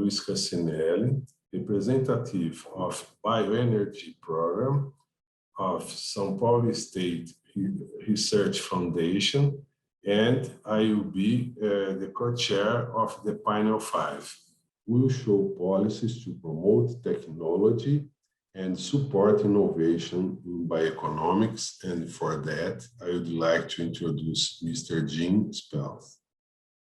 Luis Cassinelli, representative of Bioenergy Program of São Paulo State Research Foundation, and I will be the co-chair of the Panel 5. We will show policies to promote technology and support innovation in bioeconomics, and for that, I would like to introduce Mr. Jim Spaeth.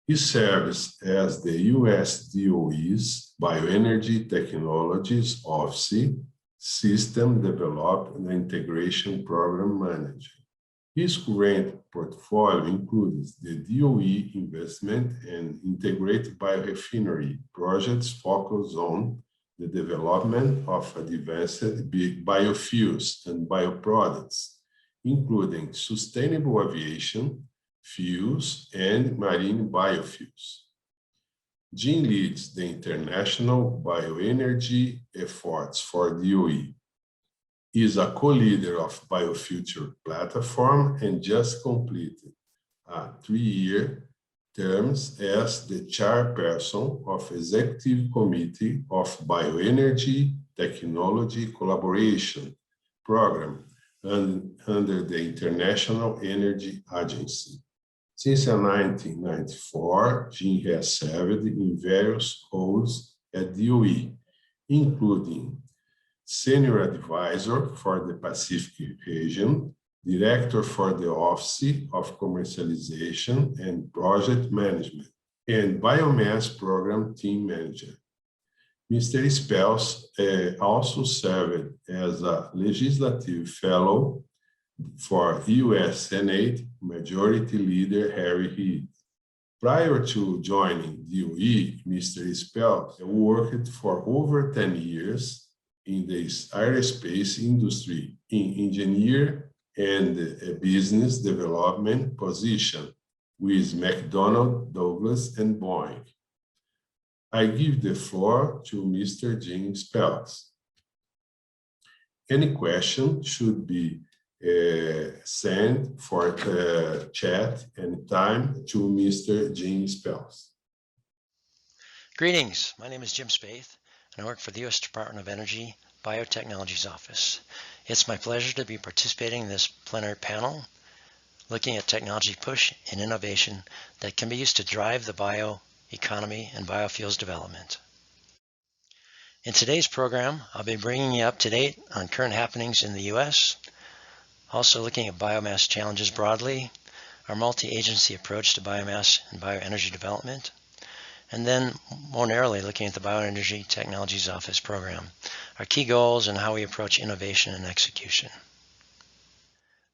He serves as the US DOE's Bioenergy Technologies Office System Development and Integration Program Manager. His current portfolio includes the DOE investment and integrated biorefinery projects focused on the development of advanced biofuels and bioproducts, including sustainable aviation, fuels, and marine biofuels. Jim leads the international bioenergy efforts for DOE. He is a co-leader of Biofuture platform and just completed a 3-year term as the chairperson of Executive Committee of Bioenergy Technology Collaboration Program under the International Energy Agency. Since 1994, Jim has served in various roles at DOE, including Senior Advisor for the Pacific Region, Director for the Office of Commercialization and Project Management, and Biomass Program Team Manager. Mr. Spaeth also served as a Legislative Fellow for U.S. Senate Majority Leader Harry Reid. Prior to joining DOE, Mr. Spaeth worked for over 10 years in the aerospace industry in engineer and business development position with McDonnell Douglas and Boeing. I give the floor to Mr. Jim Spaeth. Any question should be sent for chat anytime to Mr. Jim Spaeth. Greetings, my name is Jim Spaeth, and I work for the U.S. Department of Energy Biotechnology's office. It's my pleasure to be participating in this plenary panel, looking at technology push and innovation that can be used to drive the bioeconomy and biofuels development. In today's program, I'll be bringing you up to date on current happenings in the U.S., also looking at biomass challenges broadly, our multi-agency approach to biomass and bioenergy development, and then more narrowly looking at the Bioenergy Technologies Office program, our key goals and how we approach innovation and execution.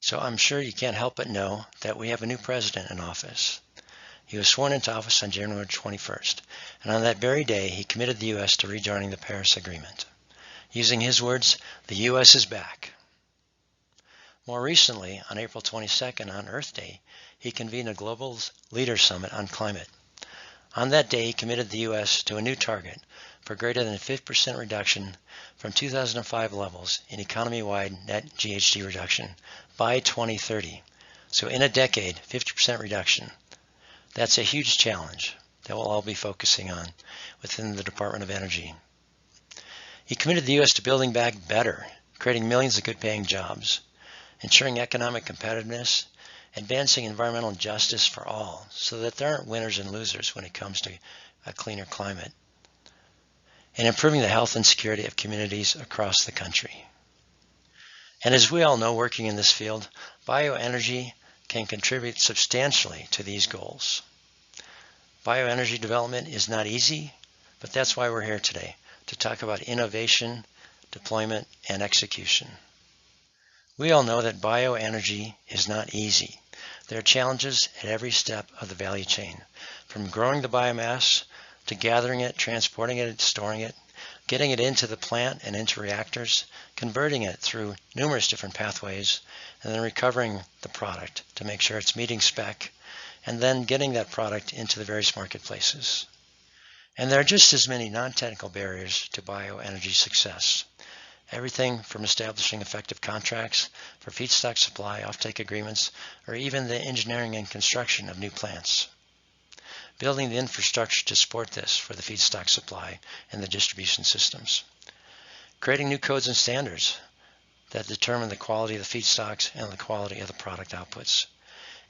So I'm sure you can't help but know that we have a new president in office. He was sworn into office on January 21st, and on that very day, he committed the U.S. to rejoining the Paris Agreement. Using his words, "The U.S. is back." More recently, on April 22nd, on Earth Day, he convened a Global Leaders Summit on climate. On that day, he committed the U.S. to a new target for greater than a 50% reduction from 2005 levels in economy-wide net GHG reduction by 2030. So in a decade, 50% reduction. That's a huge challenge that we'll all be focusing on within the Department of Energy. He committed the U.S. to building back better, creating millions of good-paying jobs, ensuring economic competitiveness, advancing environmental justice for all so that there aren't winners and losers when it comes to a cleaner climate, and improving the health and security of communities across the country. And as we all know, working in this field, bioenergy can contribute substantially to these goals. Bioenergy development is not easy, but that's why we're here today, to talk about innovation, deployment, and execution. We all know that bioenergy is not easy. There are challenges at every step of the value chain, from growing the biomass to gathering it, transporting it, storing it, getting it into the plant and into reactors, converting it through numerous different pathways, and then recovering the product to make sure it's meeting spec, and then getting that product into the various marketplaces. And there are just as many non-technical barriers to bioenergy success. Everything from establishing effective contracts for feedstock supply, offtake agreements, or even the engineering and construction of new plants. building the infrastructure to support this for the feedstock supply and the distribution systems, creating new codes and standards that determine the quality of the feedstocks and the quality of the product outputs.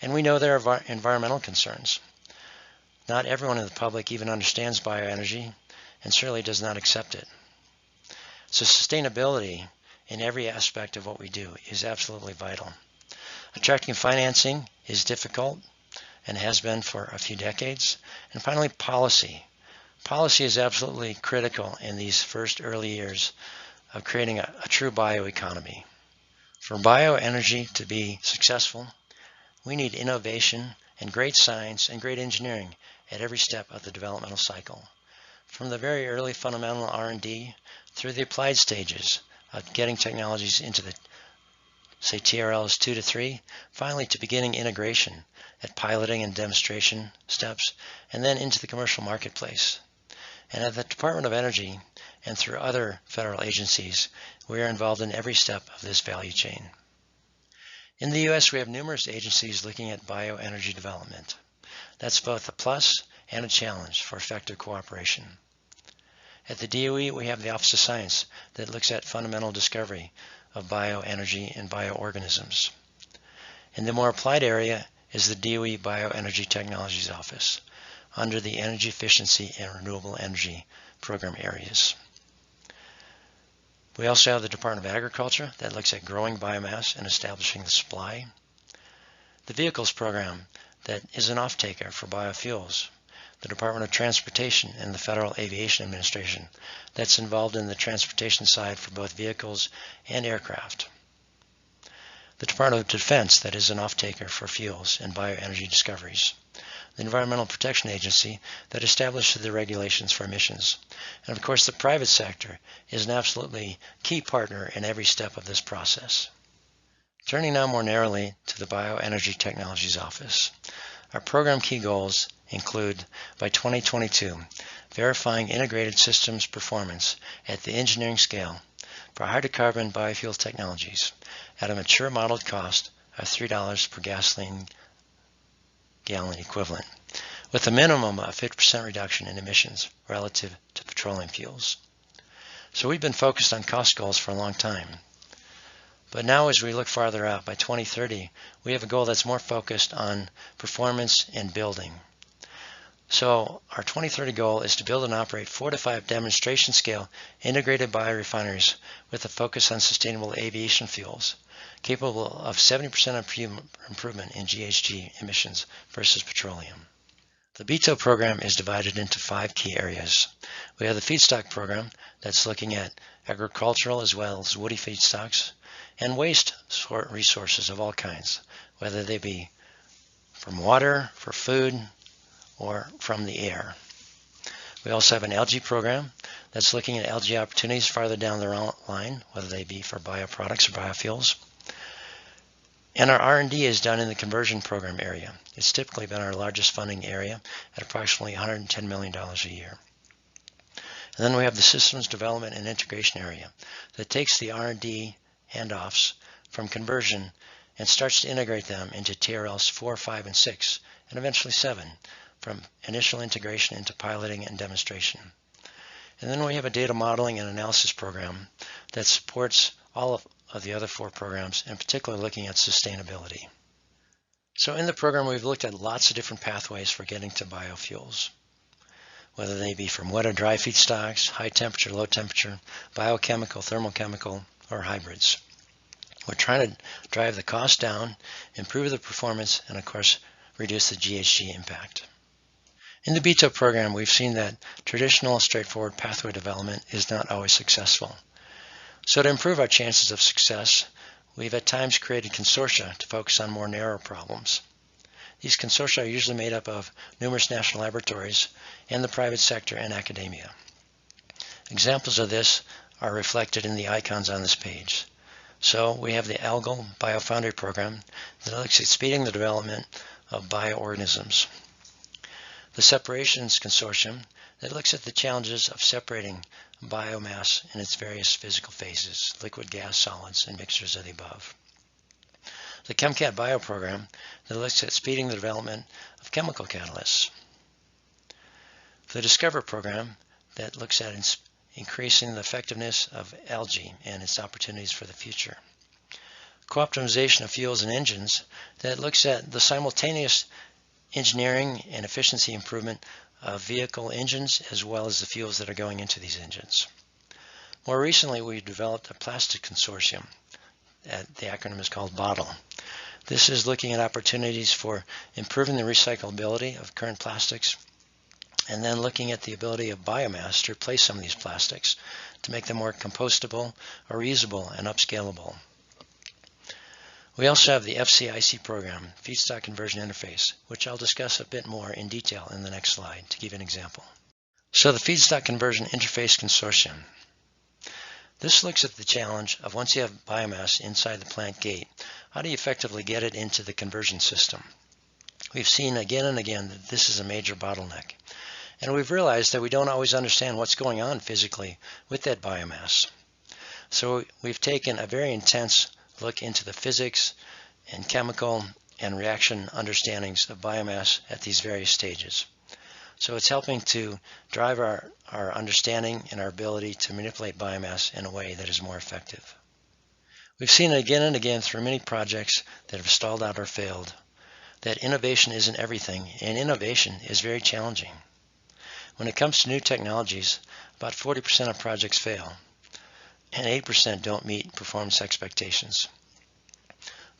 And we know there are environmental concerns. Not everyone in the public even understands bioenergy and certainly does not accept it. So sustainability in every aspect of what we do is absolutely vital. Attracting financing is difficult and has been for a few decades. And finally, policy. Policy is absolutely critical in these first early years of creating a true bioeconomy. For bioenergy to be successful, we need innovation and great science and great engineering at every step of the developmental cycle. From the very early fundamental R&D through the applied stages of getting technologies into the, say, TRLs 2 to 3, finally to beginning integration at piloting and demonstration steps, and then into the commercial marketplace. And at the Department of Energy and through other federal agencies, we are involved in every step of this value chain. In the U.S., we have numerous agencies looking at bioenergy development. That's both a plus and a challenge for effective cooperation. At the DOE, we have the Office of Science that looks at fundamental discovery of bioenergy and bioorganisms. In the more applied area is the DOE Bioenergy Technologies Office under the Energy Efficiency and Renewable Energy program areas. We also have the Department of Agriculture that looks at growing biomass and establishing the supply. The Vehicles program that is an off-taker for biofuels. The Department of Transportation and the Federal Aviation Administration that's involved in the transportation side for both vehicles and aircraft. The Department of Defense that is an off-taker for fuels and bioenergy discoveries. The Environmental Protection Agency that establishes the regulations for emissions. And of course, the private sector is an absolutely key partner in every step of this process. Turning now more narrowly to the Bioenergy Technologies Office. Our program key goals include, by 2022, verifying integrated systems performance at the engineering scale for hydrocarbon biofuel technologies at a mature modeled cost of $3 per gasoline gallon equivalent, with a minimum of 50% reduction in emissions relative to petroleum fuels. So we've been focused on cost goals for a long time. But now as we look farther out, by 2030, we have a goal that's more focused on performance and building. So our 2030 goal is to build and operate 4 to 5 demonstration scale integrated biorefineries with a focus on sustainable aviation fuels, capable of 70% improvement in GHG emissions versus petroleum. The BETO program is divided into 5 key areas. We have the feedstock program that's looking at agricultural as well as woody feedstocks and waste resources of all kinds, whether they be from water, for food, or from the air. We also have an algae program that's looking at algae opportunities farther down the line, whether they be for bioproducts or biofuels. And our R&D is done in the conversion program area. It's typically been our largest funding area at approximately $110 million a year. And then we have the systems development and integration area that takes the R&D handoffs from conversion and starts to integrate them into TRLs 4, 5, and 6, and eventually 7, from initial integration into piloting and demonstration. And then we have a data modeling and analysis program that supports all of the other 4 programs, in particular looking at sustainability. So in the program, we've looked at lots of different pathways for getting to biofuels, whether they be from wet or dry feedstocks, high temperature, low temperature, biochemical, thermochemical, or hybrids. We're trying to drive the cost down, improve the performance, and of course, reduce the GHG impact. In the BETO program, we've seen that traditional straightforward pathway development is not always successful. So to improve our chances of success, we've at times created consortia to focus on more narrow problems. These consortia are usually made up of numerous national laboratories and the private sector and academia. Examples of this are reflected in the icons on this page. So we have the Algal Biofoundry program that looks at speeding the development of bioorganisms. The Separations Consortium that looks at the challenges of separating biomass in its various physical phases, liquid, gas, solids, and mixtures of the above. The ChemCat Bio program that looks at speeding the development of chemical catalysts. The Discover program that looks at increasing the effectiveness of algae and its opportunities for the future. Co-optimization of fuels and engines that looks at the simultaneous engineering and efficiency improvement of vehicle engines as well as the fuels that are going into these engines. More recently, we developed a plastic consortium. The acronym is called BOTTLE. This is looking at opportunities for improving the recyclability of current plastics and then looking at the ability of biomass to replace some of these plastics to make them more compostable or reusable and upscalable. We also have the FCIC program, Feedstock Conversion Interface, which I'll discuss a bit more in detail in the next slide to give you an example. So the Feedstock Conversion Interface Consortium. This looks at the challenge of once you have biomass inside the plant gate, how do you effectively get it into the conversion system? We've seen again and again that this is a major bottleneck. And we've realized that we don't always understand what's going on physically with that biomass. So we've taken a very intense look into the physics and chemical and reaction understandings of biomass at these various stages. So it's helping to drive our understanding and our ability to manipulate biomass in a way that is more effective. We've seen it again and again through many projects that have stalled out or failed, that innovation isn't everything, and innovation is very challenging. When it comes to new technologies, about 40% of projects fail, and 8% don't meet performance expectations.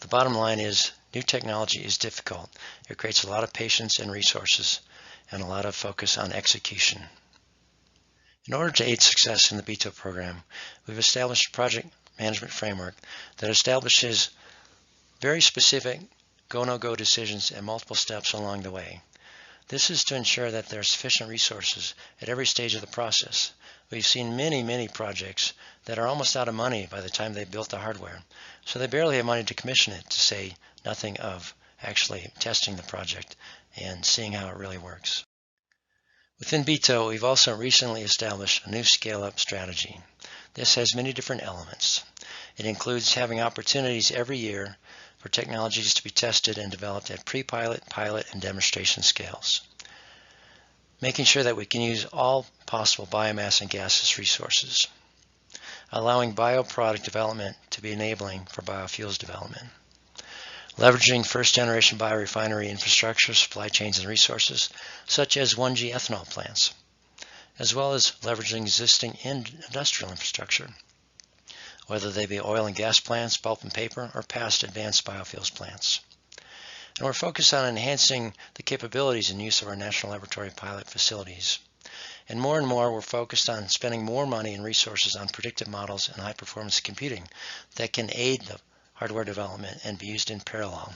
The bottom line is new technology is difficult. It creates a lot of patience and resources and a lot of focus on execution. In order to aid success in the BITO program, we've established a project management framework that establishes very specific go-no-go decisions and multiple steps along the way. This is to ensure that there are sufficient resources at every stage of the process. We've seen many projects that are almost out of money by the time they built the hardware, so they barely have money to commission it, to say nothing of actually testing the project and seeing how it really works. Within BITO, we've also recently established a new scale-up strategy. This has many different elements. It includes having opportunities every year for technologies to be tested and developed at pre-pilot, pilot, and demonstration scales. Making sure that we can use all possible biomass and gaseous resources. Allowing bioproduct development to be enabling for biofuels development. Leveraging first-generation biorefinery infrastructure, supply chains, and resources, such as 1G ethanol plants, as well as leveraging existing industrial infrastructure, whether they be oil and gas plants, pulp and paper, or past advanced biofuels plants. And we're focused on enhancing the capabilities and use of our national laboratory pilot facilities. And more we're focused on spending more money and resources on predictive models and high-performance computing that can aid the hardware development and be used in parallel.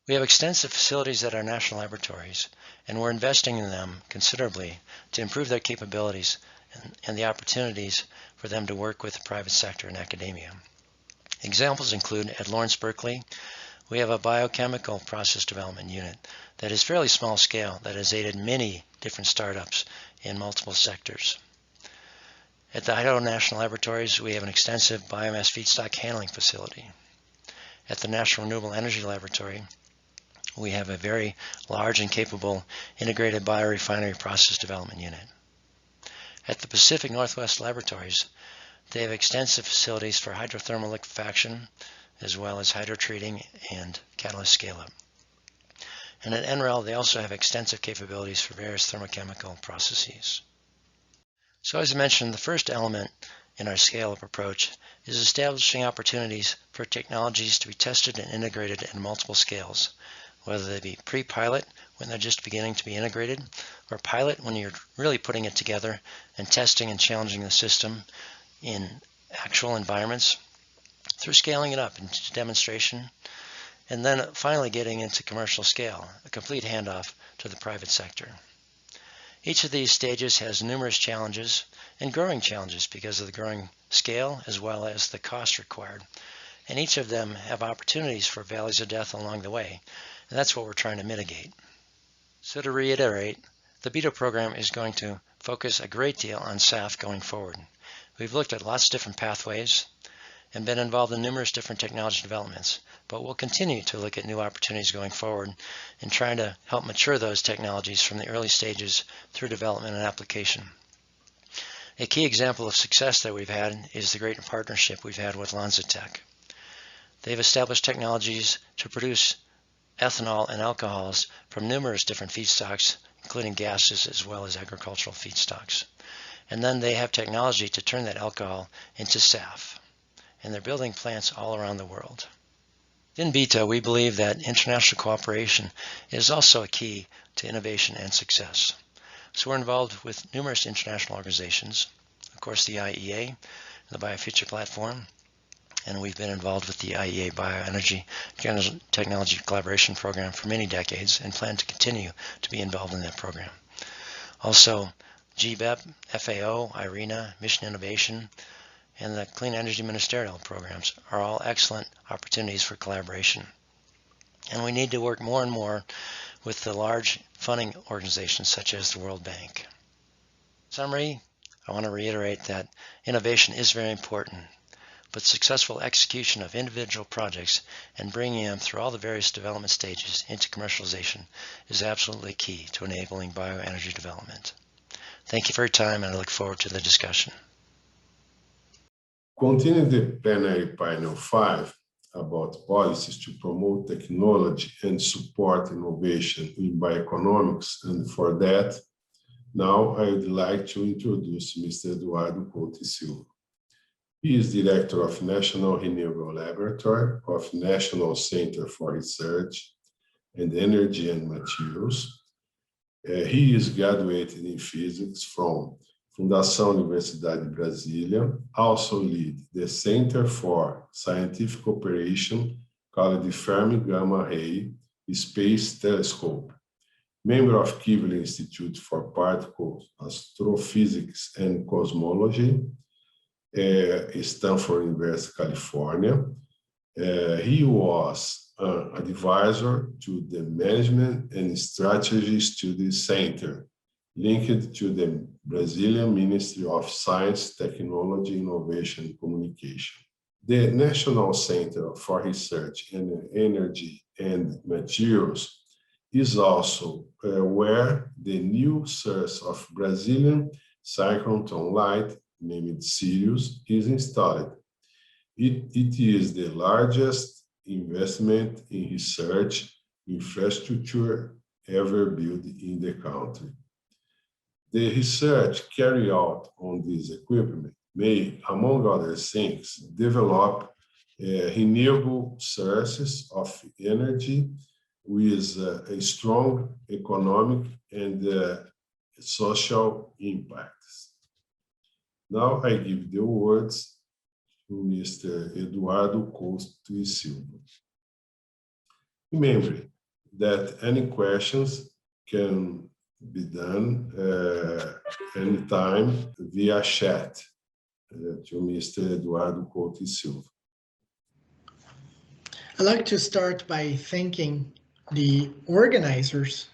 We have extensive facilities at our national laboratories, and we're investing in them considerably to improve their capabilities and the opportunities for them to work with the private sector and academia. Examples include at Lawrence Berkeley, we have a biochemical process development unit that is fairly small scale that has aided many different startups in multiple sectors. At the Idaho National Laboratories, we have an extensive biomass feedstock handling facility. At the National Renewable Energy Laboratory, we have a very large and capable integrated biorefinery process development unit. At the Pacific Northwest Laboratories, they have extensive facilities for hydrothermal liquefaction, as well as hydrotreating and catalyst scale-up. And at NREL, they also have extensive capabilities for various thermochemical processes. So as I mentioned, the first element in our scale-up approach is establishing opportunities for technologies to be tested and integrated at multiple scales, whether they be pre-pilot when they're just beginning to be integrated, or pilot when you're really putting it together and testing and challenging the system in actual environments, through scaling it up into demonstration, and then finally getting into commercial scale, a complete handoff to the private sector. Each of these stages has numerous challenges and growing challenges because of the growing scale as well as the cost required. And each of them have opportunities for valleys of death along the way, and that's what we're trying to mitigate. So to reiterate, the BITO program is going to focus a great deal on SAF going forward. We've looked at lots of different pathways and been involved in numerous different technology developments, but we'll continue to look at new opportunities going forward and trying to help mature those technologies from the early stages through development and application. A key example of success that we've had is the great partnership we've had with LanzaTech. They've established technologies to produce ethanol and alcohols from numerous different feedstocks, including gases as well as agricultural feedstocks. And then they have technology to turn that alcohol into SAF. And they're building plants all around the world. In BITA, we believe that international cooperation is also a key to innovation and success. So we're involved with numerous international organizations, of course the IEA, the Biofuture platform, and we've been involved with the IEA Bioenergy Technology Collaboration Program for many decades and plan to continue to be involved in that program. Also, GBEP, FAO, IRENA, Mission Innovation, and the Clean Energy Ministerial programs are all excellent opportunities for collaboration. And we need to work more and more with the large funding organizations such as the World Bank. In summary, I want to reiterate that innovation is very important, but successful execution of individual projects and bringing them through all the various development stages into commercialization is absolutely key to enabling bioenergy development. Thank you for your time, and I look forward to the discussion. Continuing the Plenary Panel 5 about policies to promote technology and support innovation in bioeconomics, and for that, now I would like to introduce Mr. Eduardo Couto. He is Director of National Renewable Laboratory of National Center for Research and Energy and Materials. He is graduated in physics from Fundação Universidade de Brasília, also lead the Center for Scientific Cooperation called the Fermi Gamma Ray Space Telescope, member of Kejun Institute for Particle Astrophysics and Cosmology, Stanford University, California. He was an advisor to the Management and Strategy Studies Center, linked to the Brazilian Ministry of Science, Technology, Innovation, and Communication. The National Center for Research in Energy and Materials is also where the new source of Brazilian synchrotron light, named Sirius, is installed. It is the largest investment in research infrastructure ever built in the country. The research carried out on this equipment may, among other things, develop renewable sources of energy with a strong economic and social impacts. Now I give the words to Mr. Eduardo Couto. Remember that any questions can be done anytime via chat to Mr. Eduardo Couto. I'd like to start by thanking the organizers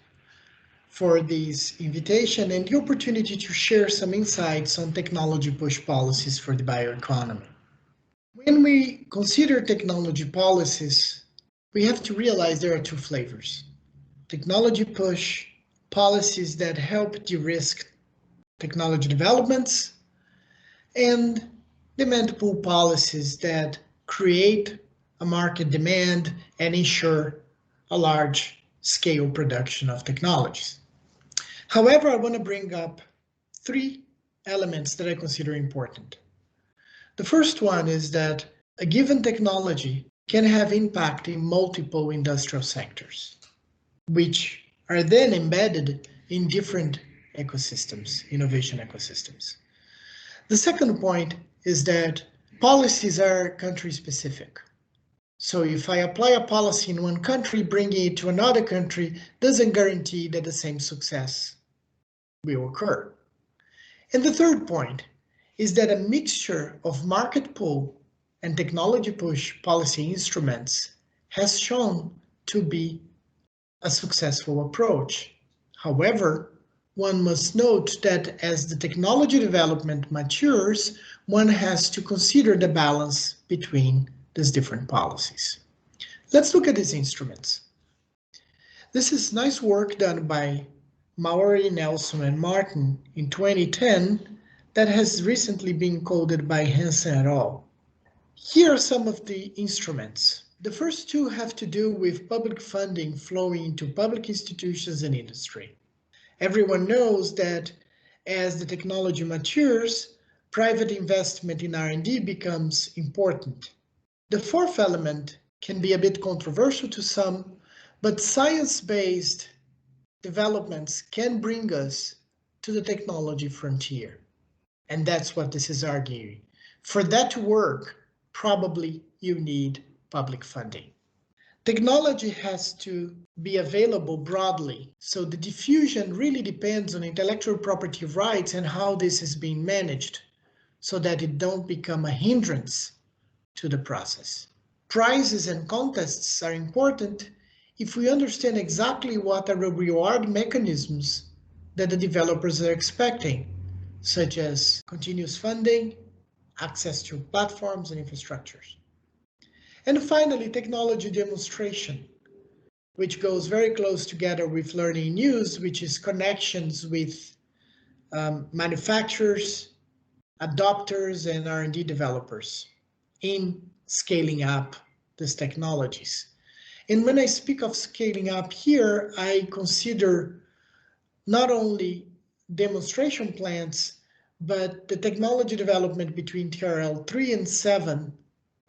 for this invitation and the opportunity to share some insights on technology push policies for the bioeconomy. When we consider technology policies, we have to realize there are two flavors. Technology push policies that help de-risk technology developments, and demand pull policies that create a market demand and ensure a large scale production of technologies. However, I want to bring up three elements that I consider important. The first one is that a given technology can have impact in multiple industrial sectors, which are then embedded in different ecosystems, innovation ecosystems. The second point is that policies are country specific. So if I apply a policy in one country, bringing it to another country doesn't guarantee that the same success will occur. And the third point is that a mixture of market pull and technology push policy instruments has shown to be a successful approach. However, one must note that as the technology development matures, one has to consider the balance between these different policies. Let's look at these instruments. This is nice work done by Maury, Nelson, and Martin in 2010 that has recently been coded by Hansen et al. Here are some of the instruments. The first two have to do with public funding flowing into public institutions and industry. Everyone knows that as the technology matures, private investment in R&D becomes important. The fourth element can be a bit controversial to some, but science-based developments can bring us to the technology frontier. And that's what this is arguing. For that to work, probably you need public funding. Technology has to be available broadly, so the diffusion really depends on intellectual property rights and how this is being managed, so that it don't become a hindrance to the process. Prizes and contests are important if we understand exactly what are the reward mechanisms that the developers are expecting, such as continuous funding, access to platforms and infrastructures. And finally, technology demonstration, which goes very close together with learning news, which is connections with manufacturers, adopters, and R&D developers in scaling up these technologies. And when I speak of scaling up here, I consider not only demonstration plants, but the technology development between TRL 3 and 7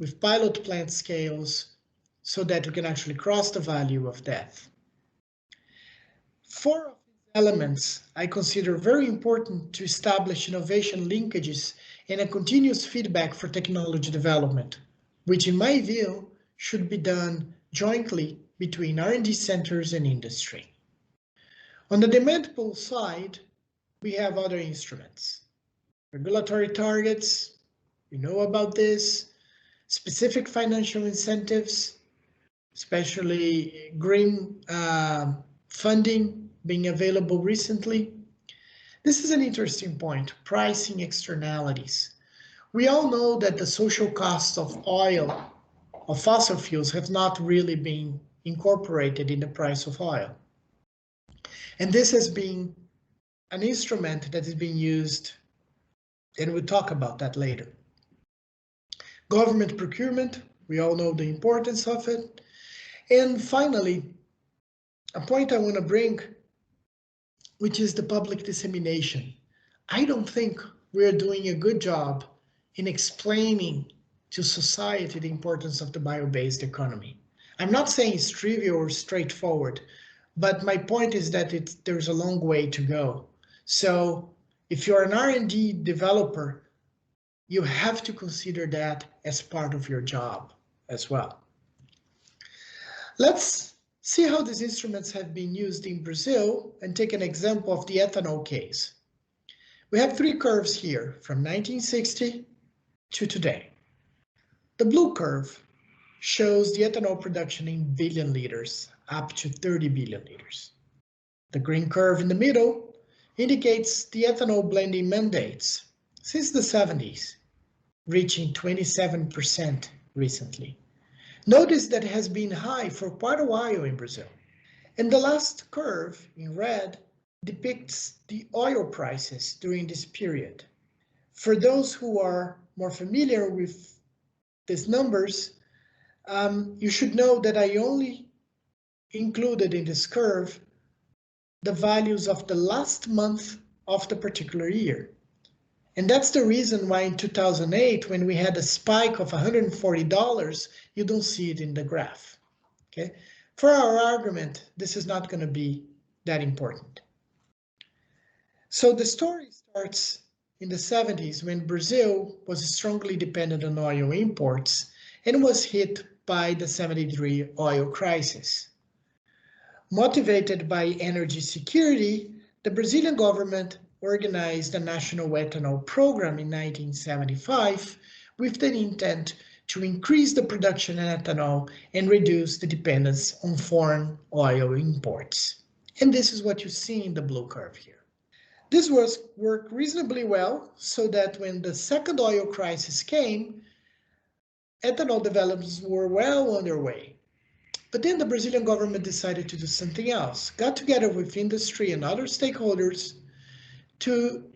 with pilot plant scales so that we can actually cross the value of death. Four of these elements I consider very important to establish innovation linkages and a continuous feedback for technology development, which in my view should be done jointly between R&D centers and industry. On the demand pull side, we have other instruments. Regulatory targets, you know about this, specific financial incentives, especially green funding being available recently. This is an interesting point, pricing externalities. We all know that the social costs of oil, of fossil fuels, have not really been incorporated in the price of oil. And this has been an instrument that is being used, and we'll talk about that later. Government procurement, we all know the importance of it. And finally, a point I want to bring, which is the public dissemination. I don't think we're doing a good job in explaining to society the importance of the bio-based economy. I'm not saying it's trivial or straightforward, but my point is that there's a long way to go. So if you're an R&D developer, you have to consider that as part of your job as well. Let's see how these instruments have been used in Brazil and take an example of the ethanol case. We have three curves here from 1960 to today. The blue curve shows the ethanol production in billion liters, up to 30 billion liters. The green curve in the middle indicates the ethanol blending mandates since the 70s, reaching 27% recently. Notice that it has been high for quite a while in Brazil. And the last curve in red depicts the oil prices during this period. For those who are more familiar with these numbers, you should know that I only included in this curve the values of the last month of the particular year. And that's the reason why in 2008, when we had a spike of $140, you don't see it in the graph. Okay? For our argument, this is not going to be that important. So the story starts in the 70s when Brazil was strongly dependent on oil imports and was hit by the 73 oil crisis. Motivated by energy security, the Brazilian government organized a national ethanol program in 1975 with the intent to increase the production of ethanol and reduce the dependence on foreign oil imports. And this is what you see in the blue curve here. This worked reasonably well, so that when the second oil crisis came, ethanol developments were well underway. But then the Brazilian government decided to do something else, got together with industry and other stakeholders to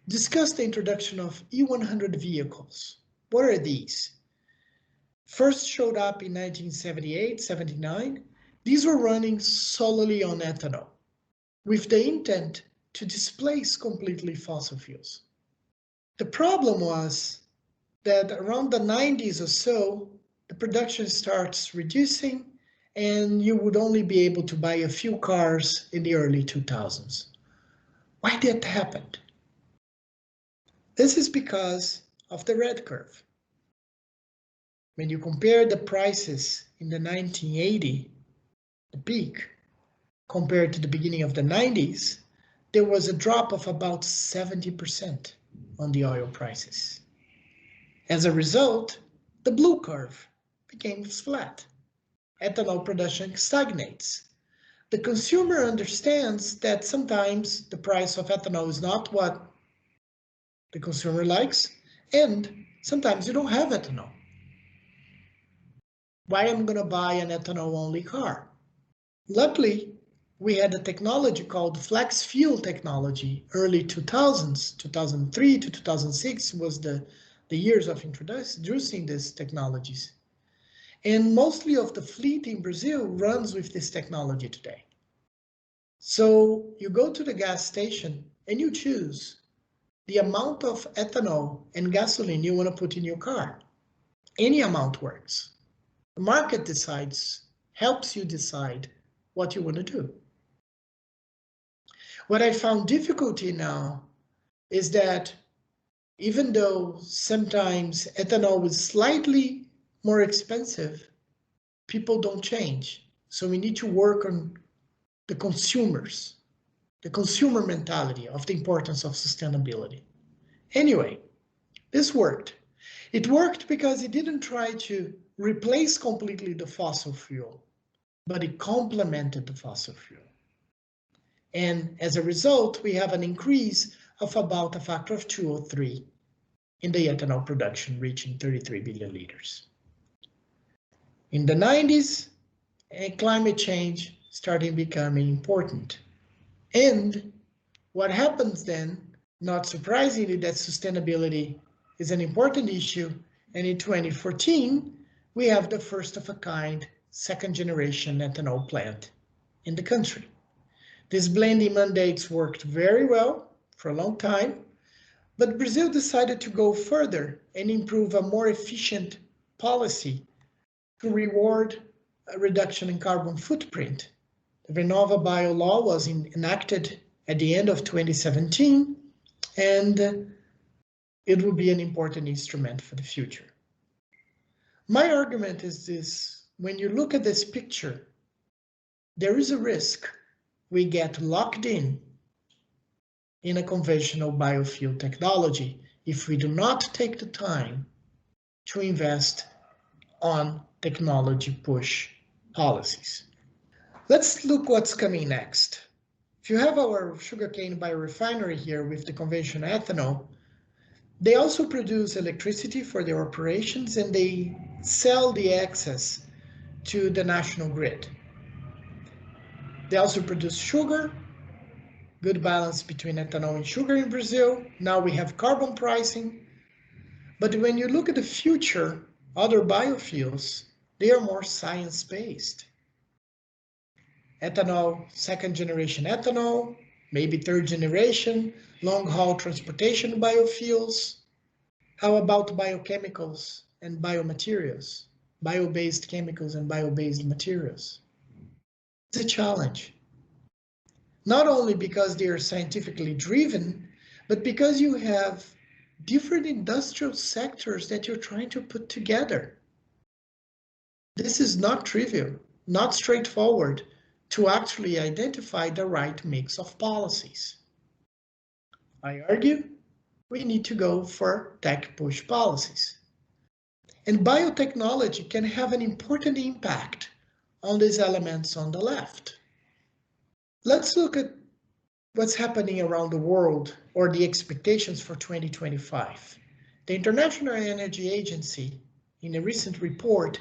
discuss the introduction of E100 vehicles. What are these? First showed up in 1978, 79. These were running solely on ethanol, with the intent to displace completely fossil fuels. The problem was that around the 90s or so, the production starts reducing and you would only be able to buy a few cars in the early 2000s. Why did that happen? This is because of the red curve. When you compare the prices in the 1980, the peak, compared to the beginning of the 90s, there was a drop of about 70% on the oil prices. As a result, the blue curve became flat. Ethanol production stagnates. The consumer understands that sometimes the price of ethanol is not what the consumer likes, and sometimes you don't have ethanol. Why am I going to buy an ethanol-only car? Luckily, we had a technology called flex fuel technology, early 2000s, 2003 to 2006 was the years of introducing these technologies. And mostly of the fleet in Brazil runs with this technology today. So you go to the gas station and you choose the amount of ethanol and gasoline you want to put in your car. Any amount works. The market decides, helps you decide what you want to do. What I found difficulty now is that even though sometimes ethanol is slightly more expensive, people don't change. So we need to work on the consumers, the consumer mentality of the importance of sustainability. Anyway, this worked. It worked because it didn't try to replace completely the fossil fuel, but it complemented the fossil fuel. And as a result, we have an increase of about a factor of 2 or 3 in the ethanol production, reaching 33 billion liters. In the 90s, climate change started becoming important. And what happens then, not surprisingly, that sustainability is an important issue. And in 2014, we have the first of a kind, second generation ethanol plant in the country. These blending mandates worked very well for a long time, but Brazil decided to go further and improve a more efficient policy to reward a reduction in carbon footprint. The Renova Bio law was enacted at the end of 2017, and it will be an important instrument for the future. My argument is this: when you look at this picture, there is a risk we get locked in a conventional biofuel technology if we do not take the time to invest on technology push policies. Let's look what's coming next. If you have our sugarcane biorefinery here with the conventional ethanol, they also produce electricity for their operations and they sell the excess to the national grid. They also produce sugar, good balance between ethanol and sugar in Brazil. Now we have carbon pricing. But when you look at the future, other biofuels, they are more science-based. Ethanol, second generation ethanol, maybe third generation, long-haul transportation biofuels. How about biochemicals and biomaterials, bio-based chemicals and bio-based materials? It's a challenge. Not only because they are scientifically driven, but because you have different industrial sectors that you're trying to put together. This is not trivial, not straightforward to actually identify the right mix of policies. I argue we need to go for tech push policies. And biotechnology can have an important impact on these elements on the left. Let's look at what's happening around the world or the expectations for 2025. The International Energy Agency, in a recent report,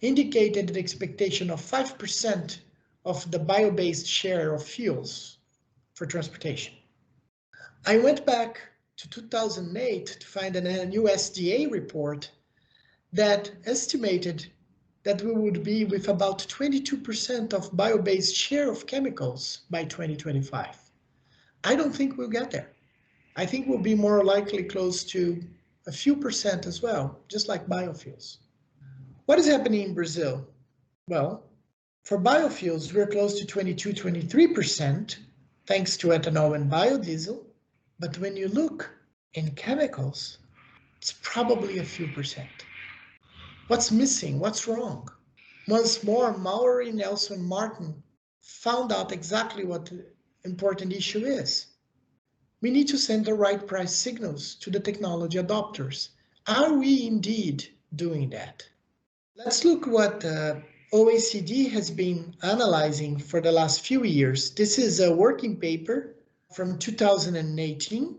indicated an expectation of 5% of the bio-based share of fuels for transportation. I went back to 2008 to find an USDA report that estimated that we would be with about 22% of bio-based share of chemicals by 2025. I don't think we'll get there. I think we'll be more likely close to a few percent as well, just like biofuels. What is happening in Brazil? Well, for biofuels, we're close to 22, 23%, thanks to ethanol and biodiesel. But when you look in chemicals, it's probably a few percent. What's missing? What's wrong? Once more, Maury Nelson Martin found out exactly what the important issue is. We need to send the right price signals to the technology adopters. Are we indeed doing that? Let's look what OECD has been analyzing for the last few years. This is a working paper from 2018,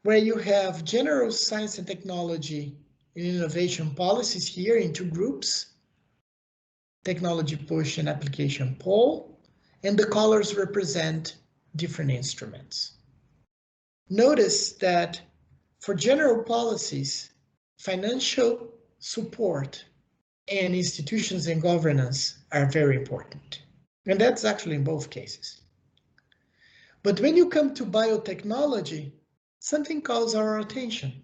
where you have general science and technology and innovation policies here in two groups, technology push and application pull, and the colors represent different instruments. Notice that for general policies, financial support and institutions and governance are very important. And that's actually in both cases. But when you come to biotechnology, something calls our attention.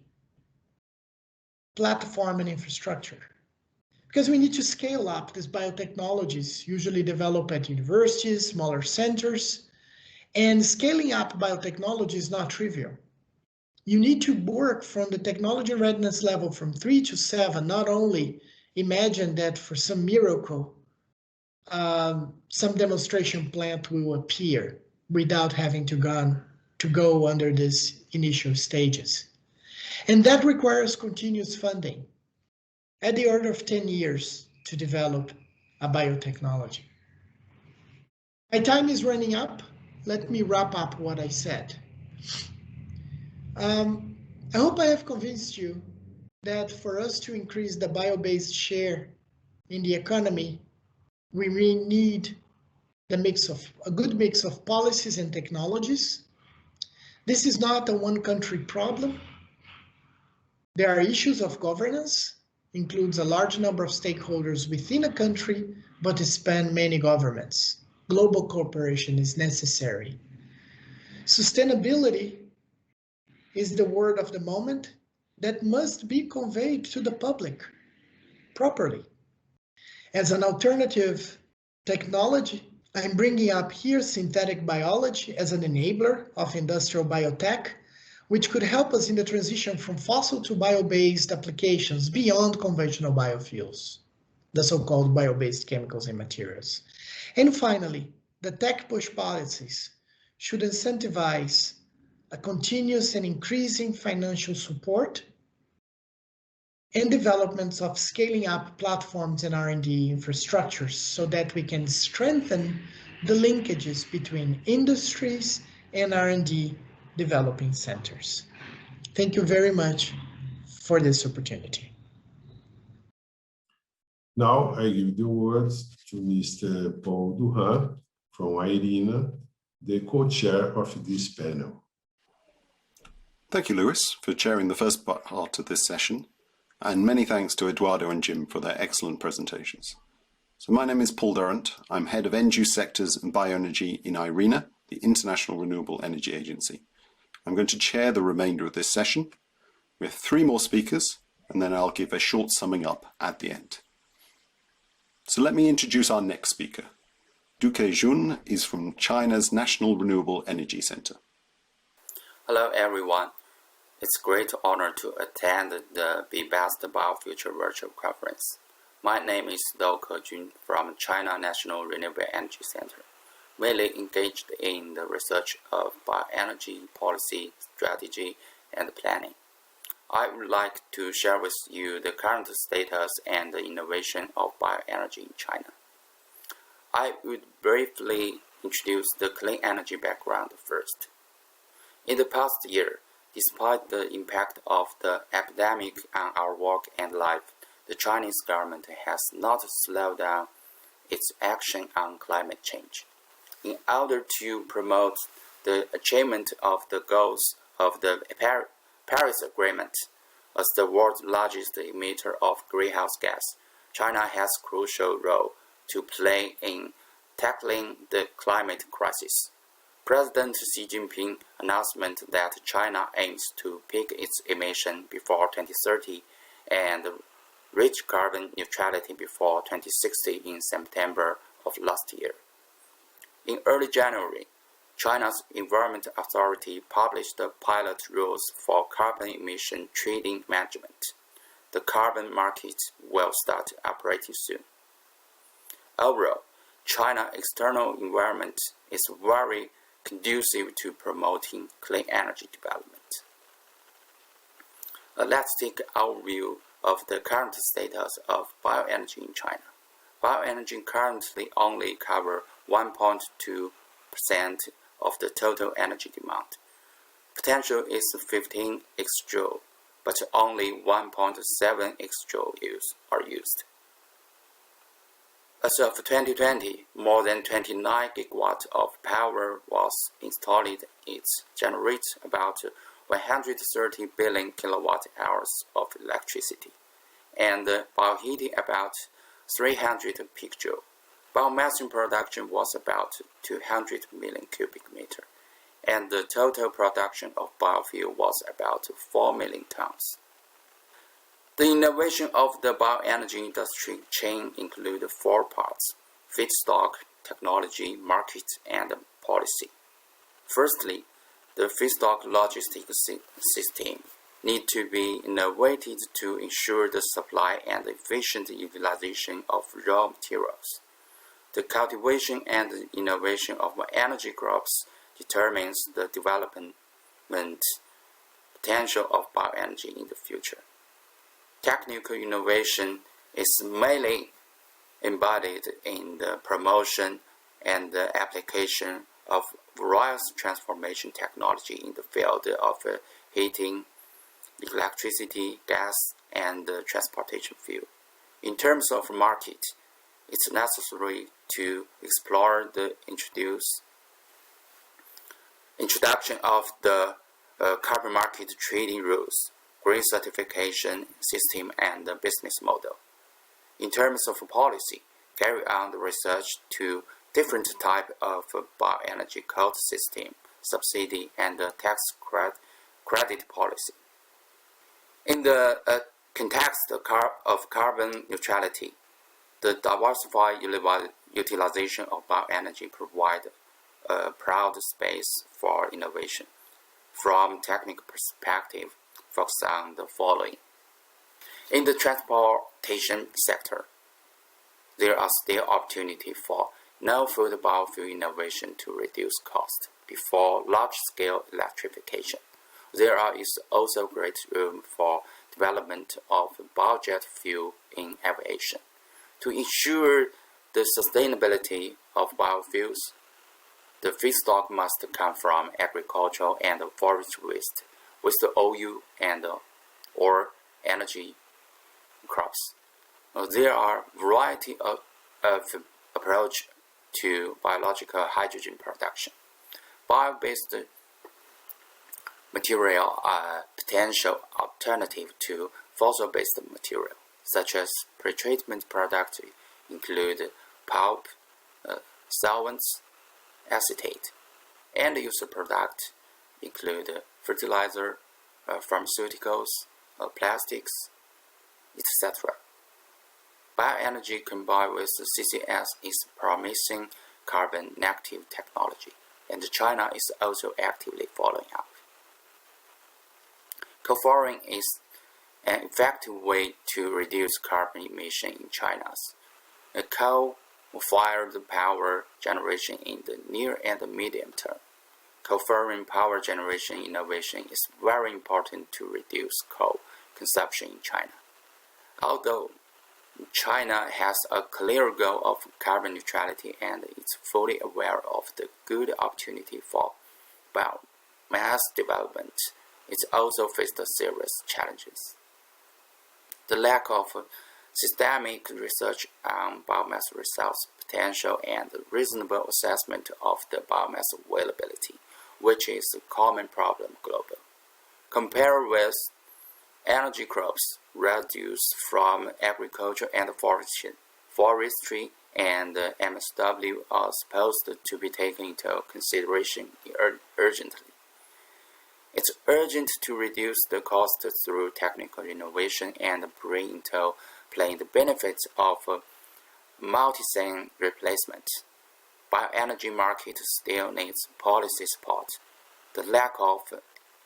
Platform and infrastructure. Because we need to scale up these biotechnologies, usually developed at universities, smaller centers, and scaling up biotechnology is not trivial. You need to work from the technology readiness level from 3 to 7, not only imagine that for some miracle, some demonstration plant will appear without having to go under these initial stages. And that requires continuous funding at the order of 10 years to develop a biotechnology. My time is running up. Let me wrap up what I said. I hope I have convinced you that for us to increase the bio-based share in the economy, we really need a good mix of policies and technologies. This is not a one country problem. There are issues of governance, includes a large number of stakeholders within a country, but it spans many governments. Global cooperation is necessary. Sustainability is the word of the moment that must be conveyed to the public properly. As an alternative technology, I'm bringing up here synthetic biology as an enabler of industrial biotech, which could help us in the transition from fossil to bio-based applications beyond conventional biofuels, the so-called bio-based chemicals and materials. And finally, the tech push policies should incentivize a continuous and increasing financial support and developments of scaling up platforms and R&D infrastructures so that we can strengthen the linkages between industries and R&D developing centers. Thank you very much for this opportunity. Now I give the words to Mr. Paulo Durrant from IRENA, the co-chair of this panel. Thank you, Luis, for chairing the first part of this session, and many thanks to Eduardo and Jim for their excellent presentations. So my name is Paul Durrant. I'm head of end-use sectors and bioenergy in IRENA, the International Renewable Energy Agency. I'm going to chair the remainder of this session. We have 3 more speakers, and then I'll give a short summing up at the end. So let me introduce our next speaker. Kejun is from China's National Renewable Energy Center. Hello, everyone. It's a great honor to attend the BBEST-Biofuture virtual conference. My name is Kejun from China National Renewable Energy Center, mainly engaged in the research of bioenergy policy, strategy, and planning. I would like to share with you the current status and the innovation of bioenergy in China. I would briefly introduce the clean energy background first. In the past year, despite the impact of the epidemic on our work and life, the Chinese government has not slowed down its action on climate change. In order to promote the achievement of the goals of the Paris Agreement, as the world's largest emitter of greenhouse gas, China has a crucial role to play in tackling the climate crisis. President Xi Jinping's announcement that China aims to peak its emission before 2030 and reach carbon neutrality before 2060 in September of last year. In early January, China's Environment Authority published the pilot rules for carbon emission trading management. The carbon market will start operating soon. Overall, China's external environment is very conducive to promoting clean energy development. Let's take our view of the current status of bioenergy in China. Bioenergy currently only covers 1.2% of the total energy demand. Potential is 15 exajoule, but only 1.7 exajoule are used. As of 2020, more than 29 gigawatts of power was installed. It generates about 130 billion kilowatt hours of electricity, and bioheating about 300 peak joule. Biomass production was about 200 million cubic meter, and the total production of biofuel was about 4 million tons. The innovation of the bioenergy industry chain includes 4 parts: feedstock, technology, market, and policy. Firstly, the feedstock logistics system need to be innovated to ensure the supply and efficient utilization of raw materials. The cultivation and innovation of energy crops determines the development potential of bioenergy in the future. Technical innovation is mainly embodied in the promotion and the application of various transformation technology in the field of heating, electricity, gas, and transportation fuel. In terms of market, it's necessary to explore the introduction of the carbon market trading rules, green certification system, and the business model. In terms of policy, carry on the research to different types of bioenergy quota system, subsidy, and tax credit policy. In the context of carbon neutrality, the diversified utilization of bioenergy provides a broad space for innovation. From technical perspective, focus on the following. In the transportation sector, there are still opportunities for no-food biofuel innovation to reduce cost before large-scale electrification. There is also great room for development of biojet fuel in aviation. To ensure the sustainability of biofuels, the feedstock must come from agricultural and forestry waste, with the oil and or energy crops. There are a variety of approach to biological hydrogen production. Bio-based material are potential alternative to fossil-based material, such as pretreatment products include pulp, solvents, acetate. End-user products include fertilizer, pharmaceuticals, plastics, etc. Bioenergy combined with CCS is promising carbon negative technology, and China is also actively following up. Co-firing is an effective way to reduce carbon emission in China. Coal-fired power generation in the near and the medium term. Co-firing power generation innovation is very important to reduce coal consumption in China. Although China has a clear goal of carbon neutrality and is fully aware of the good opportunity for biomass development, it also faced serious challenges. The lack of systemic research on biomass results, potential, and reasonable assessment of the biomass availability, which is a common problem globally. Compared with energy crops, residues from agriculture and forestry and MSW are supposed to be taken into consideration urgently. It's urgent to reduce the cost through technical innovation and bring into play the benefits of multi-scene replacement. Bioenergy market still needs policy support. The lack of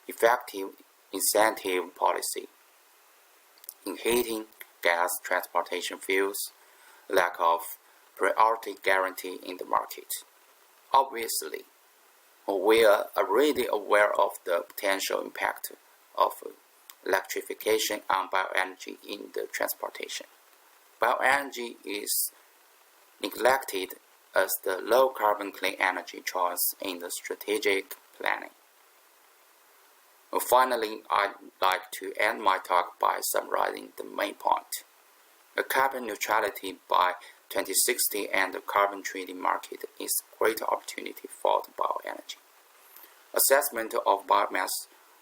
effective incentive policy in heating, gas, transportation fuels, lack of priority guarantee in the market. Obviously, we are already aware of the potential impact of electrification on bioenergy in the transportation. Bioenergy is neglected as the low-carbon clean energy choice in the strategic planning. Finally, I'd like to end my talk by summarizing the main point. A carbon neutrality by 2060 and the carbon trading market is a great opportunity for the bioenergy. Assessment of biomass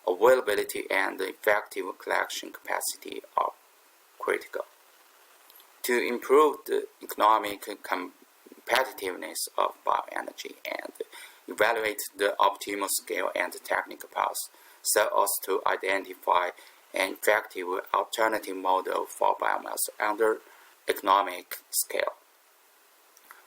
availability and effective collection capacity are critical. To improve the economic competitiveness of bioenergy and evaluate the optimal scale and technical paths so as to identify an effective alternative model for biomass under economic scale.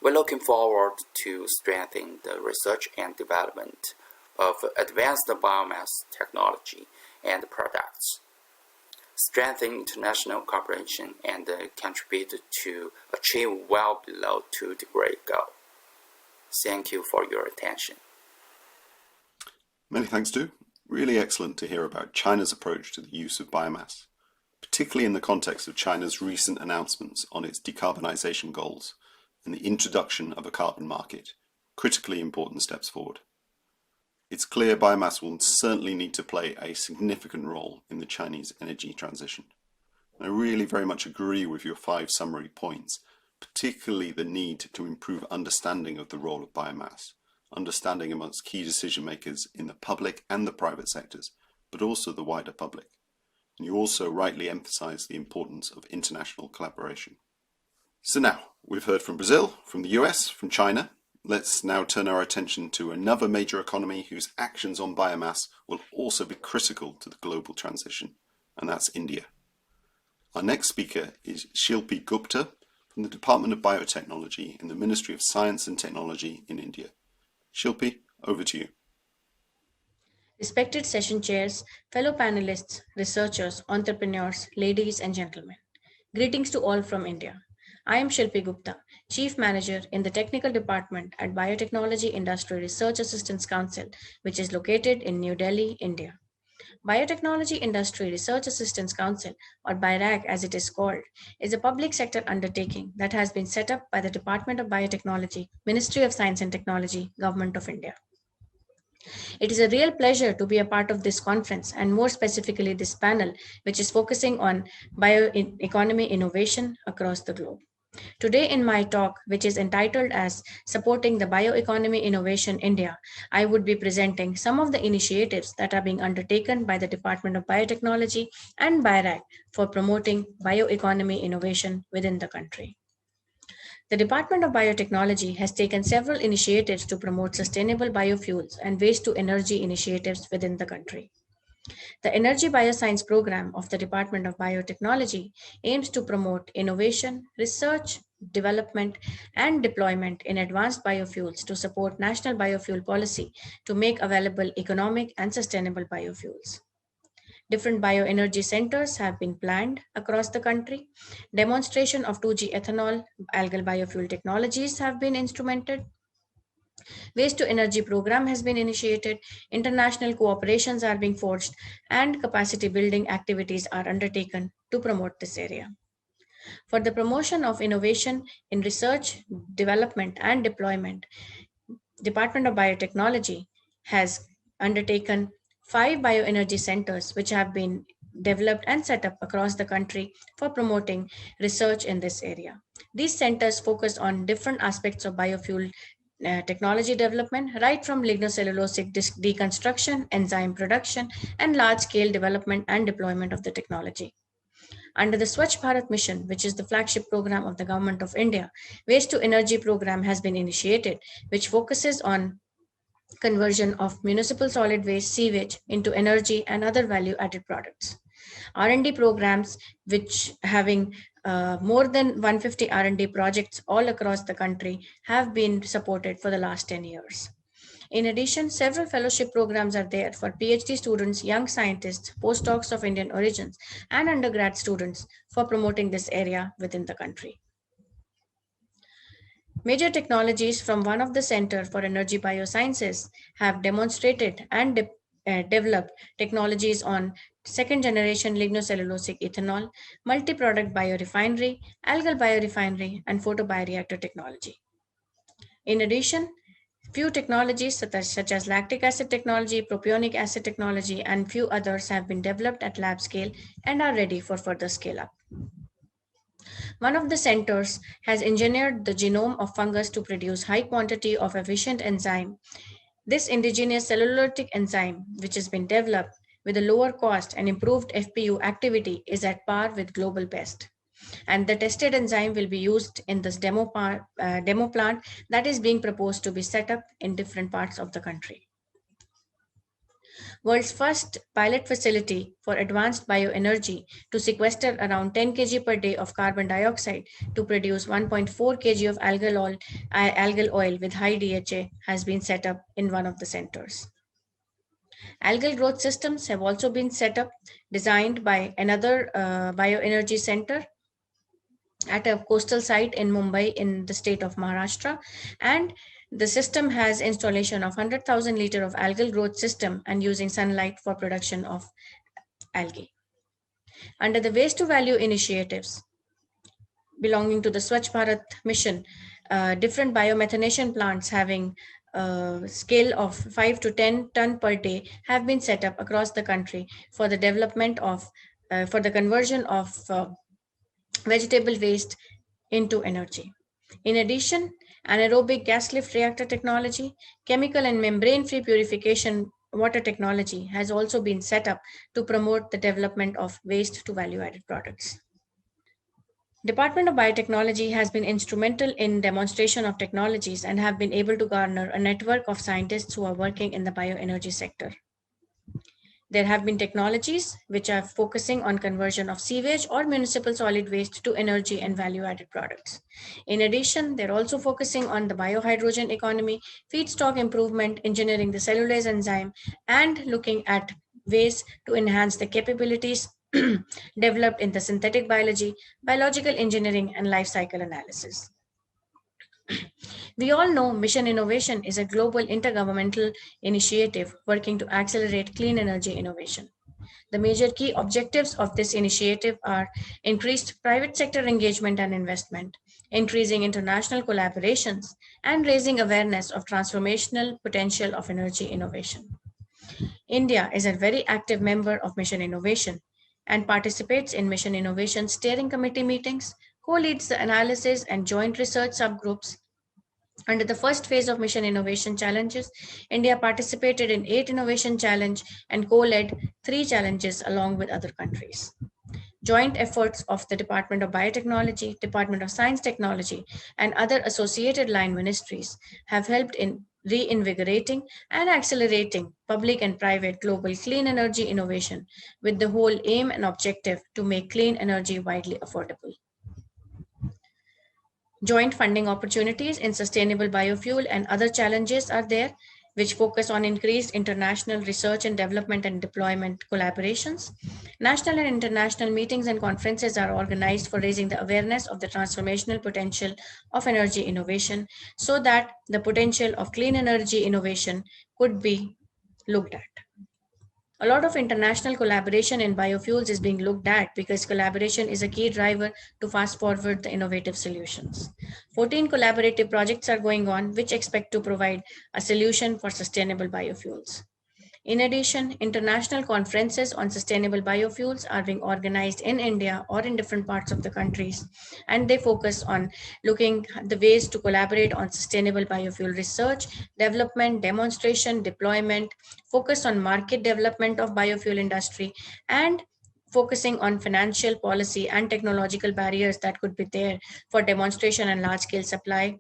We're looking forward to strengthening the research and development of advanced biomass technology and products, strengthen international cooperation, and contribute to achieve well below 2-degree goal. Thank you for your attention. Many thanks, Stu. Really excellent to hear about China's approach to the use of biomass, particularly in the context of China's recent announcements on its decarbonisation goals and the introduction of a carbon market, critically important steps forward. It's clear biomass will certainly need to play a significant role in the Chinese energy transition. I really very much agree with your 5 summary points, particularly the need to improve understanding of the role of biomass, understanding amongst key decision makers in the public and the private sectors, but also the wider public. And you also rightly emphasize the importance of international collaboration. So now, we've heard from Brazil, from the US, from China. Let's now turn our attention to another major economy whose actions on biomass will also be critical to the global transition, and that's India. Our next speaker is Shilpi Gupta from the Department of Biotechnology in the Ministry of Science and Technology in India. Shilpi, over to you. Respected session chairs, fellow panelists, researchers, entrepreneurs, ladies and gentlemen. Greetings to all from India. I am Shilpi Gupta, Chief Manager in the Technical Department at Biotechnology Industry Research Assistance Council, which is located in New Delhi, India. Biotechnology Industry Research Assistance Council, or BIRAC as it is called, is a public sector undertaking that has been set up by the Department of Biotechnology, Ministry of Science and Technology, Government of India. It is a real pleasure to be a part of this conference and more specifically this panel, which is focusing on bioeconomy innovation across the globe. Today in my talk, which is entitled as Supporting the Bioeconomy Innovation India, I would be presenting some of the initiatives that are being undertaken by the Department of Biotechnology and BIRAC for promoting bioeconomy innovation within the country. The Department of Biotechnology has taken several initiatives to promote sustainable biofuels and waste-to-energy initiatives within the country. The Energy Bioscience Program of the Department of Biotechnology aims to promote innovation, research, development, and deployment in advanced biofuels to support national biofuel policy to make available economic and sustainable biofuels. Different bioenergy centers have been planned across the country. Demonstration of 2G ethanol, algal biofuel technologies have been instrumented. Waste to energy program has been initiated, international cooperations are being forged, and capacity building activities are undertaken to promote this area. For the promotion of innovation in research, development, and deployment, Department of Biotechnology has undertaken 5 bioenergy centers which have been developed and set up across the country for promoting research in this area. These centers focus on different aspects of biofuel technology development, right from lignocellulosic deconstruction, enzyme production, and large-scale development and deployment of the technology. Under the Swachh Bharat mission, which is the flagship program of the Government of India, Waste to Energy program has been initiated, which focuses on conversion of municipal solid waste sewage into energy and other value-added products. R&D programs, which having more than 150 R&D projects all across the country, have been supported for the last 10 years. In addition, several fellowship programs are there for PhD students, young scientists, postdocs of Indian origins, and undergrad students for promoting this area within the country. Major technologies from one of the Center for Energy Biosciences have demonstrated and developed technologies on second generation lignocellulosic ethanol, multi-product biorefinery, algal biorefinery, and photobioreactor technology. In addition, few technologies such as lactic acid technology, propionic acid technology, and few others have been developed at lab scale and are ready for further scale up. One of the centers has engineered the genome of fungus to produce high quantity of efficient enzyme. This indigenous cellulotic enzyme, which has been developed with a lower cost and improved FPU activity, is at par with global best. And the tested enzyme will be used in this demo plant that is being proposed to be set up in different parts of the country. World's first pilot facility for advanced bioenergy to sequester around 10 kg per day of carbon dioxide to produce 1.4 kg of algal oil with high DHA has been set up in one of the centers. Algal growth systems have also been set up, designed by another bioenergy center at a coastal site in Mumbai in the state of Maharashtra, and the system has installation of 100,000 liter of algal growth system and using sunlight for production of algae. Under the waste to value initiatives belonging to the Swachh Bharat mission, different biomethanation plants having a scale of 5 to 10 ton per day have been set up across the country for the development of, for the conversion of vegetable waste into energy. In addition, anaerobic gas lift reactor technology, chemical and membrane-free purification water technology has also been set up to promote the development of waste to value-added products. Department of Biotechnology has been instrumental in demonstration of technologies and have been able to garner a network of scientists who are working in the bioenergy sector. There have been technologies which are focusing on conversion of sewage or municipal solid waste to energy and value-added products. In addition, they're also focusing on the biohydrogen economy, feedstock improvement, engineering the cellulase enzyme, and looking at ways to enhance the capabilities developed in the synthetic biology, biological engineering, and life cycle analysis. We all know Mission Innovation is a global intergovernmental initiative working to accelerate clean energy innovation. The major key objectives of this initiative are increased private sector engagement and investment, increasing international collaborations, and raising awareness of transformational potential of energy innovation. India is a very active member of Mission Innovation and participates in Mission Innovation steering committee meetings, co-leads the analysis and joint research subgroups. Under the first phase of Mission Innovation Challenges, India participated in 8 Innovation Challenge and co-led 3 challenges along with other countries. Joint efforts of the Department of Biotechnology, Department of Science Technology, and other associated line ministries have helped in reinvigorating and accelerating public and private global clean energy innovation with the whole aim and objective to make clean energy widely affordable. Joint funding opportunities in sustainable biofuel and other challenges are there, which focus on increased international research and development and deployment collaborations. National and international meetings and conferences are organized for raising the awareness of the transformational potential of energy innovation so that the potential of clean energy innovation could be looked at. A lot of international collaboration in biofuels is being looked at because collaboration is a key driver to fast forward the innovative solutions. 14 collaborative projects are going on which expect to provide a solution for sustainable biofuels. In addition, international conferences on sustainable biofuels are being organized in India or in different parts of the countries, and they focus on looking at the ways to collaborate on sustainable biofuel research, development, demonstration, deployment, focus on market development of biofuel industry, and focusing on financial policy and technological barriers that could be there for demonstration and large-scale supply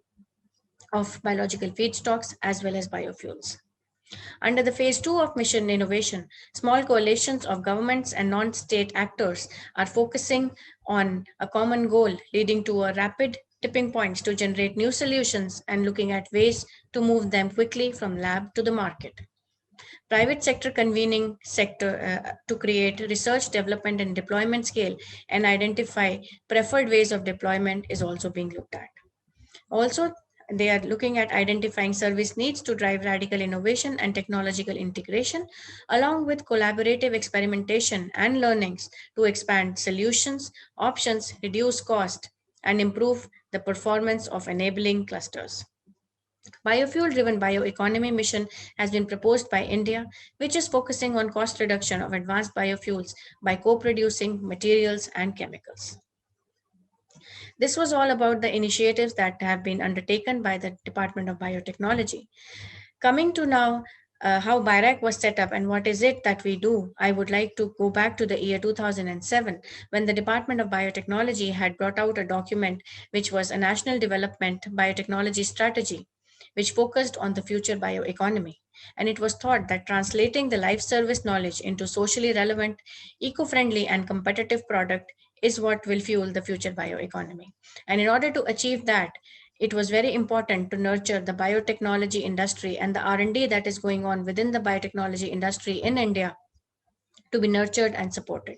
of biological feedstocks as well as biofuels. Under the phase 2 of mission innovation, small coalitions of governments and non-state actors are focusing on a common goal, leading to a rapid tipping points to generate new solutions and looking at ways to move them quickly from lab to the market. Private sector convening to create research, development, and deployment scale and identify preferred ways of deployment is also being looked at. Also, they are looking at identifying service needs to drive radical innovation and technological integration, along with collaborative experimentation and learnings to expand solutions, options, reduce cost, and improve the performance of enabling clusters. Biofuel-driven bioeconomy mission has been proposed by India, which is focusing on cost reduction of advanced biofuels by co-producing materials and chemicals. This was all about the initiatives that have been undertaken by the Department of Biotechnology. Coming to now how BIRAC was set up and what is it that we do, I would like to go back to the year 2007 when the Department of Biotechnology had brought out a document which was a National Development Biotechnology Strategy, which focused on the future bioeconomy. And it was thought that translating the life service knowledge into socially relevant, eco-friendly, and competitive product is what will fuel the future bioeconomy. And in order to achieve that, it was very important to nurture the biotechnology industry and the R&D that is going on within the biotechnology industry in India to be nurtured and supported.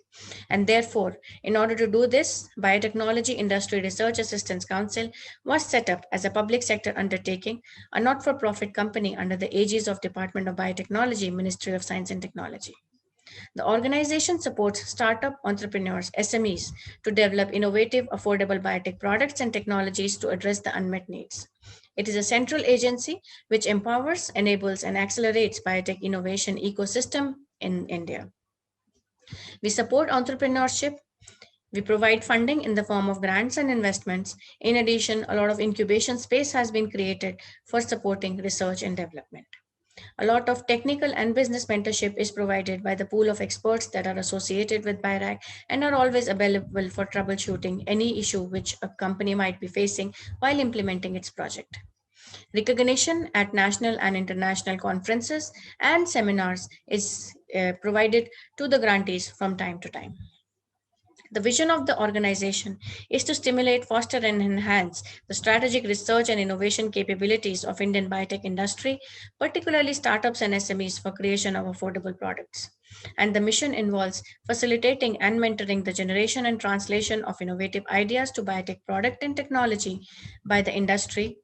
And therefore, in order to do this, Biotechnology Industry Research Assistance Council was set up as a public sector undertaking, a not-for-profit company under the aegis of Department of Biotechnology, Ministry of Science and Technology. The organization supports startup entrepreneurs, SMEs, to develop innovative, affordable biotech products and technologies to address the unmet needs. It is a central agency which empowers, enables, and accelerates biotech innovation ecosystem in India. We support entrepreneurship. We provide funding in the form of grants and investments. In addition, a lot of incubation space has been created for supporting research and development. A lot of technical and business mentorship is provided by the pool of experts that are associated with BIRAC and are always available for troubleshooting any issue which a company might be facing while implementing its project. Recognition at national and international conferences and seminars is provided to the grantees from time to time. The vision of the organization is to stimulate, foster, and enhance the strategic research and innovation capabilities of Indian biotech industry, particularly startups and SMEs for creation of affordable products. And the mission involves facilitating and mentoring the generation and translation of innovative ideas to biotech product and technology by the industry,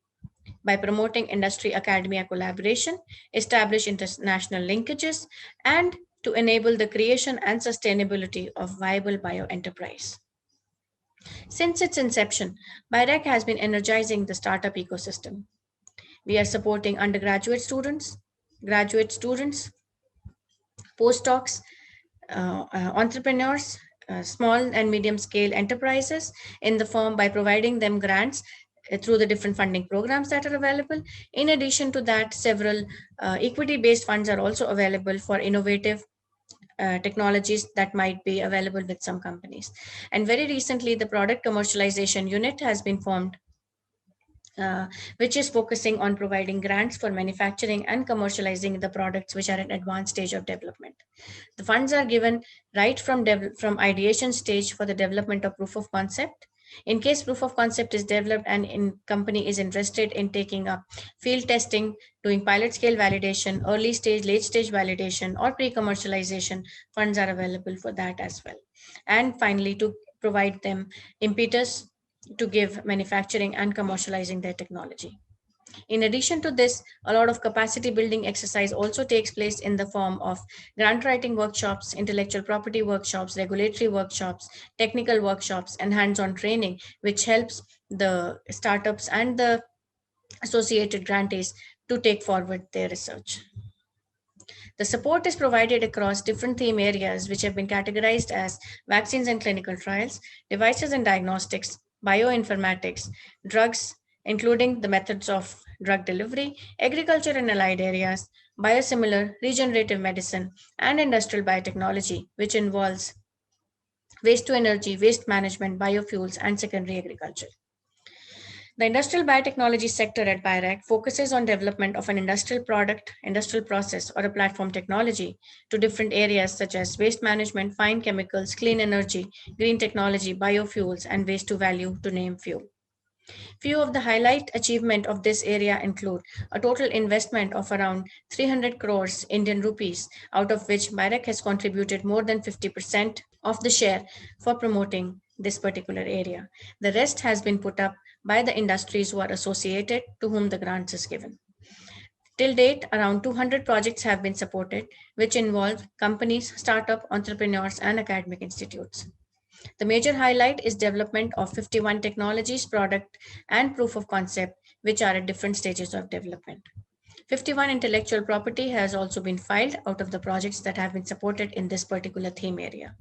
by promoting industry academia collaboration, establish international linkages, and to enable the creation and sustainability of viable bioenterprise. Since its inception, BIRAC has been energizing the startup ecosystem. We are supporting undergraduate students, graduate students, postdocs, entrepreneurs, small and medium scale enterprises in the form by providing them grants through the different funding programs that are available. In addition to that, several equity-based funds are also available for innovative technologies that might be available with some companies. And very recently, the product commercialization unit has been formed, which is focusing on providing grants for manufacturing and commercializing the products which are at advanced stage of development. The funds are given right from ideation stage for the development of proof of concept. In case proof of concept is developed and company is interested in taking up field testing, doing pilot scale validation, early stage, late stage validation, or pre-commercialization, funds are available for that as well. And finally, to provide them impetus to give manufacturing and commercializing their technology. In addition to this, a lot of capacity building exercise also takes place in the form of grant writing workshops, intellectual property workshops, regulatory workshops, technical workshops, and hands-on training, which helps the startups and the associated grantees to take forward their research. The support is provided across different theme areas, which have been categorized as vaccines and clinical trials, devices and diagnostics, bioinformatics, drugs, including the methods of drug delivery, agriculture and allied areas, biosimilar, regenerative medicine, and industrial biotechnology, which involves waste to energy, waste management, biofuels, and secondary agriculture. The industrial biotechnology sector at BIRAC focuses on development of an industrial product, industrial process, or a platform technology to different areas such as waste management, fine chemicals, clean energy, green technology, biofuels, and waste to value, to name few. Few of the highlight achievement of this area include a total investment of around 300 crores Indian rupees, out of which BIRAC has contributed more than 50% of the share for promoting this particular area. The rest has been put up by the industries who are associated to whom the grants is given. Till date, around 200 projects have been supported, which involve companies, startup, entrepreneurs, and academic institutes. The major highlight is development of 51 technologies, product, and proof of concept, which are at different stages of development. 51 intellectual property has also been filed out of the projects that have been supported in this particular theme area.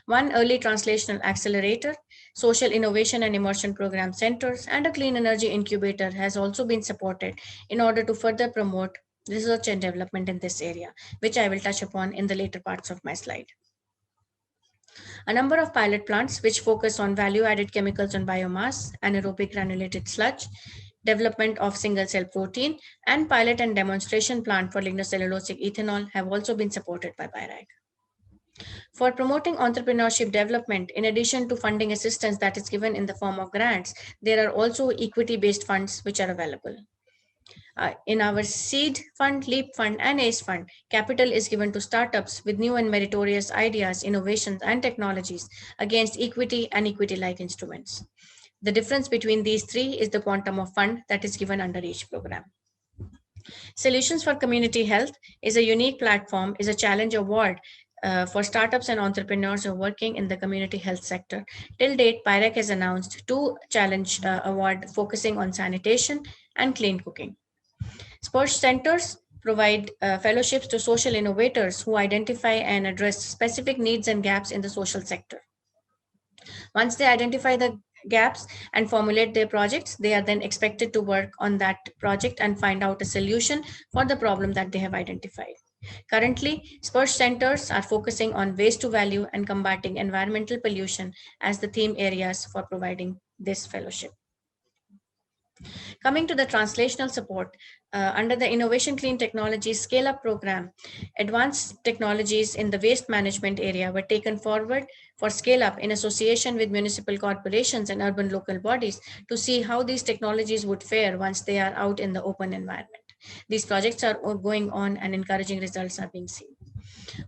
One early translational accelerator, social innovation and immersion program centers, and a clean energy incubator has also been supported in order to further promote research and development in this area, which I will touch upon in the later parts of my slide. A number of pilot plants which focus on value-added chemicals on biomass, anaerobic granulated sludge, development of single-cell protein, and pilot and demonstration plant for lignocellulosic ethanol have also been supported by BIRAC. For promoting entrepreneurship development, in addition to funding assistance that is given in the form of grants, there are also equity-based funds which are available. In our seed fund, leap fund, and ACE fund, capital is given to startups with new and meritorious ideas, innovations, and technologies against equity and equity-like instruments. The difference between these three is the quantum of fund that is given under each program. Solutions for Community Health is a unique platform, is a challenge award for startups and entrepreneurs who are working in the community health sector. Till date, BIRAC has announced 2 challenge awards focusing on sanitation and clean cooking. Sports centers provide fellowships to social innovators who identify and address specific needs and gaps in the social sector. Once they identify the gaps and formulate their projects, they are then expected to work on that project and find out a solution for the problem that they have identified. Currently, sports centers are focusing on waste to value and combating environmental pollution as the theme areas for providing this fellowship. Coming to the translational support, under the Innovation Clean Technology Scale-Up Program, advanced technologies in the waste management area were taken forward for scale-up in association with municipal corporations and urban local bodies to see how these technologies would fare once they are out in the open environment. These projects are going on and encouraging results are being seen.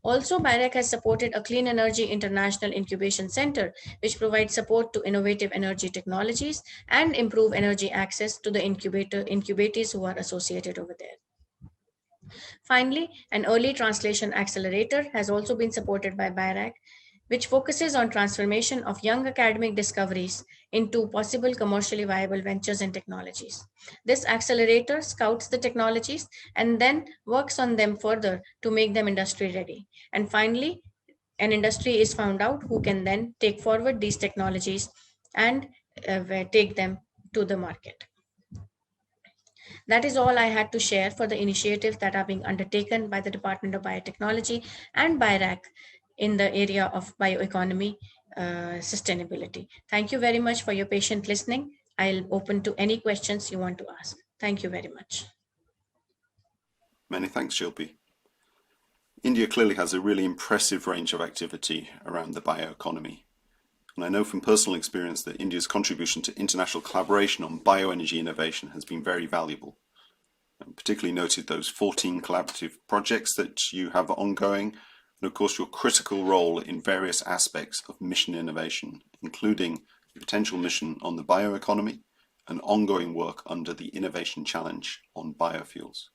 Also, BIRAC has supported a Clean Energy International Incubation Center, which provides support to innovative energy technologies and improve energy access to the incubators who are associated over there. Finally, an early translation accelerator has also been supported by BIRAC, which focuses on transformation of young academic discoveries into possible commercially viable ventures and technologies. This accelerator scouts the technologies and then works on them further to make them industry ready. And finally, an industry is found out who can then take forward these technologies and take them to the market. That is all I had to share for the initiatives that are being undertaken by the Department of Biotechnology and BIRAC in the area of bioeconomy sustainability. Thank you very much for your patient listening. I'll open to any questions you want to ask. Thank you very much. Many thanks, Shilpi. India clearly has a really impressive range of activity around the bioeconomy. And I know from personal experience that India's contribution to international collaboration on bioenergy innovation has been very valuable. And particularly noted those 14 collaborative projects that you have ongoing, and of course your critical role in various aspects of mission innovation, including the potential mission on the bioeconomy and ongoing work under the Innovation Challenge on biofuels.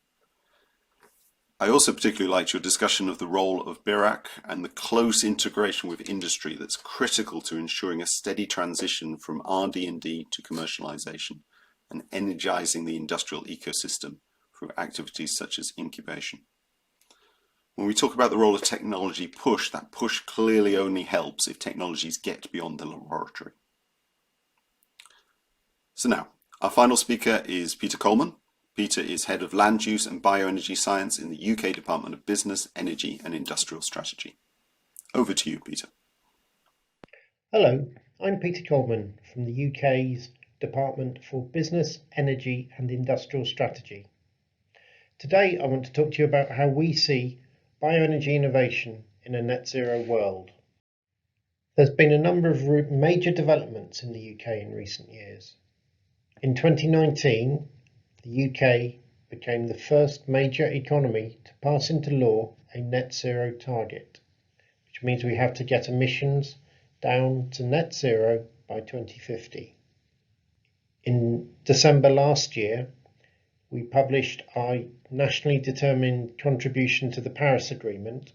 I also particularly liked your discussion of the role of BIRAC and the close integration with industry that's critical to ensuring a steady transition from RD&D to commercialization and energizing the industrial ecosystem through activities such as incubation. When we talk about the role of technology push, that push clearly only helps if technologies get beyond the laboratory. So now, our final speaker is Peter Coleman. Peter is Head of Land Use and Bioenergy Science in the UK Department of Business, Energy and Industrial Strategy. Over to you, Peter. Hello, I'm Peter Coleman from the UK's Department for Business, Energy and Industrial Strategy. Today I want to talk to you about how we see bioenergy innovation in a net zero world. There's been a number of major developments in the UK in recent years. In 2019, the UK became the first major economy to pass into law a net zero target, which means we have to get emissions down to net zero by 2050. In December last year, we published our nationally determined contribution to the Paris Agreement,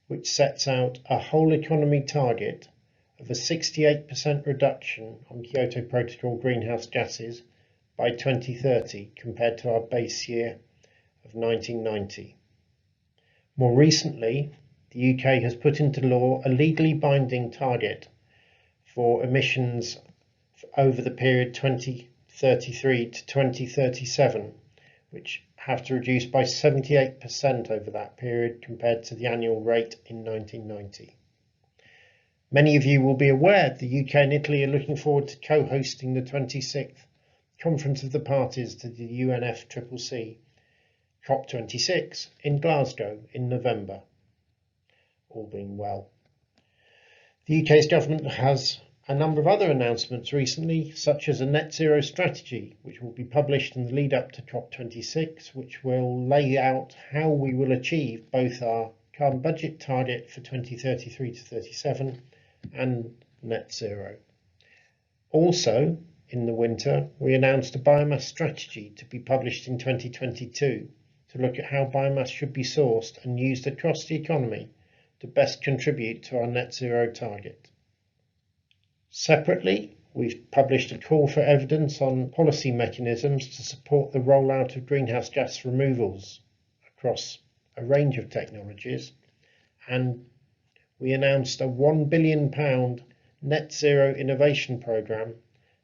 which sets out a whole economy target of a 68% reduction on Kyoto Protocol greenhouse gases by 2030 compared to our base year of 1990. More recently, the UK has put into law a legally binding target for emissions over the period 2033 to 2037, which have to reduce by 78% over that period compared to the annual rate in 1990. Many of you will be aware the UK and Italy are looking forward to co-hosting the 26th Conference of the Parties to the UNFCCC COP26 in Glasgow in November, all being well. The UK's government has a number of other announcements recently, such as a net zero strategy, which will be published in the lead up to COP26, which will lay out how we will achieve both our carbon budget target for 2033 to 37 and net zero. Also, in the winter, we announced a biomass strategy to be published in 2022 to look at how biomass should be sourced and used across the economy to best contribute to our net zero target. Separately, we've published a call for evidence on policy mechanisms to support the rollout of greenhouse gas removals across a range of technologies, and we announced a £1 billion net zero innovation programme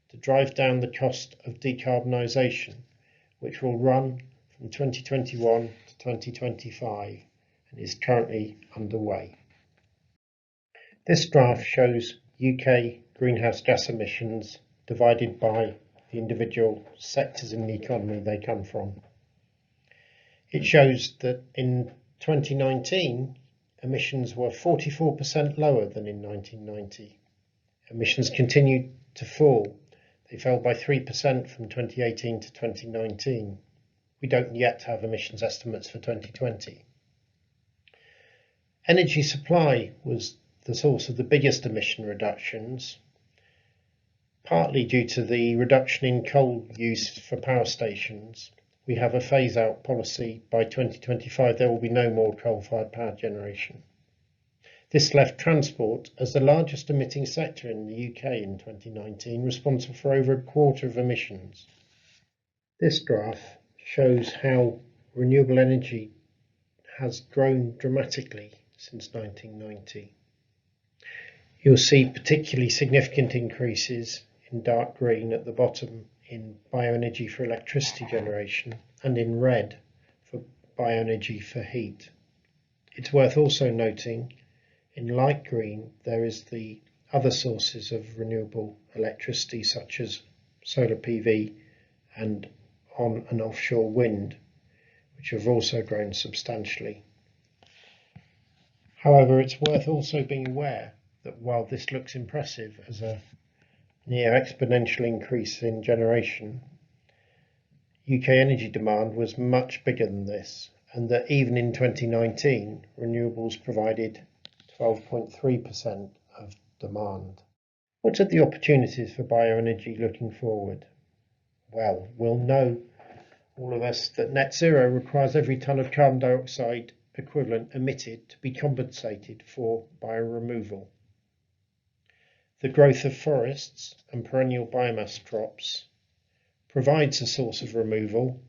to drive down the cost of decarbonisation, which will run from 2021 to 2025 and is currently underway. This graph shows UK greenhouse gas emissions divided by the individual sectors in the economy they come from. It shows that in 2019, emissions were 44% lower than in 1990. Emissions continued to fall. They fell by 3% from 2018 to 2019. We don't yet have emissions estimates for 2020. Energy supply was the source of the biggest emission reductions, partly due to the reduction in coal use for power stations. We have a phase-out policy. By 2025, there will be no more coal-fired power generation. This left transport as the largest emitting sector in the UK in 2019, responsible for over a quarter of emissions. This graph shows how renewable energy has grown dramatically since 1990. You'll see particularly significant increases in dark green at the bottom in bioenergy for electricity generation and in red for bioenergy for heat. It's worth also noting in light green there is the other sources of renewable electricity such as solar PV and on and offshore wind, which have also grown substantially. However, it's worth also being aware that while this looks impressive as a near exponential increase in generation, UK energy demand was much bigger than this, and that even in 2019, renewables provided 12.3% of demand. What are the opportunities for bioenergy looking forward? Well, we'll know, all of us, that net zero requires every tonne of carbon dioxide equivalent emitted to be compensated for by a removal. The growth of forests and perennial biomass crops provides a source of removal,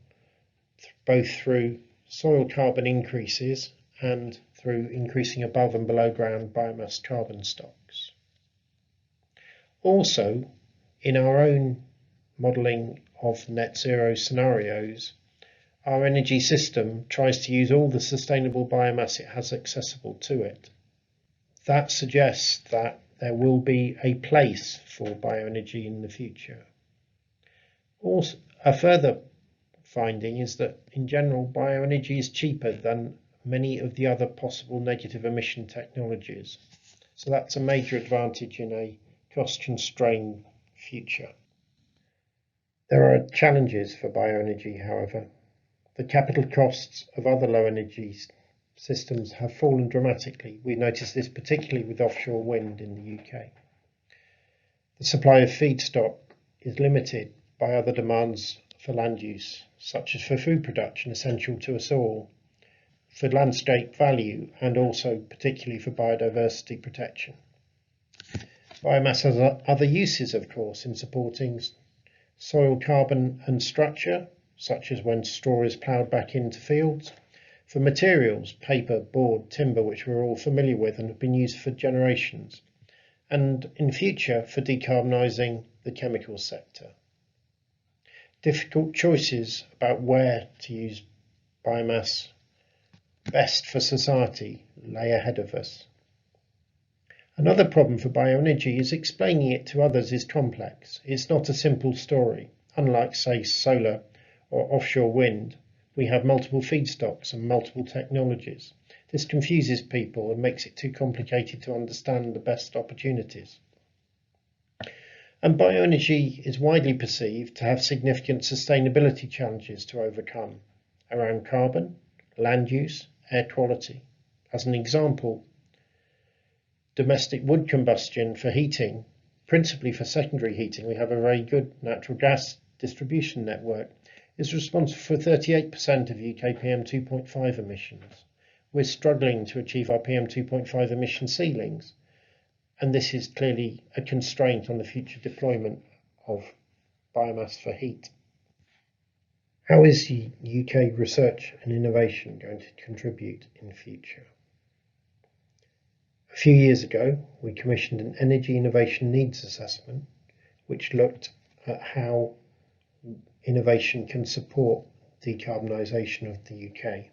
both through soil carbon increases and through increasing above and below ground biomass carbon stocks. Also, in our own modelling of net zero scenarios, our energy system tries to use all the sustainable biomass it has accessible to it. That suggests that there will be a place for bioenergy in the future. Also, a further finding is that in general bioenergy is cheaper than many of the other possible negative emission technologies. So that's a major advantage in a cost-constrained future. There are challenges for bioenergy, however. The capital costs of other low energy systems have fallen dramatically. We noticed this particularly with offshore wind in the UK. The supply of feedstock is limited by other demands for land use, such as for food production, essential to us all, for landscape value, and also particularly for biodiversity protection. Biomass has other uses, of course, in supporting soil carbon and structure, such as when straw is ploughed back into fields, for materials, paper, board, timber, which we're all familiar with and have been used for generations, and in future for decarbonising the chemical sector. Difficult choices about where to use biomass best for society lay ahead of us. Another problem for bioenergy is explaining it to others is complex. It's not a simple story. Unlike, say, solar or offshore wind, we have multiple feedstocks and multiple technologies. This confuses people and makes it too complicated to understand the best opportunities. And bioenergy is widely perceived to have significant sustainability challenges to overcome around carbon, land use, air quality. As an example, domestic wood combustion for heating, principally for secondary heating, we have a very good natural gas distribution network, is responsible for 38% of UK PM2.5 emissions. We're struggling to achieve our PM2.5 emission ceilings, and this is clearly a constraint on the future deployment of biomass for heat. How is UK research and innovation going to contribute in the future? A few years ago, we commissioned an energy innovation needs assessment, which looked at how innovation can support decarbonisation of the UK.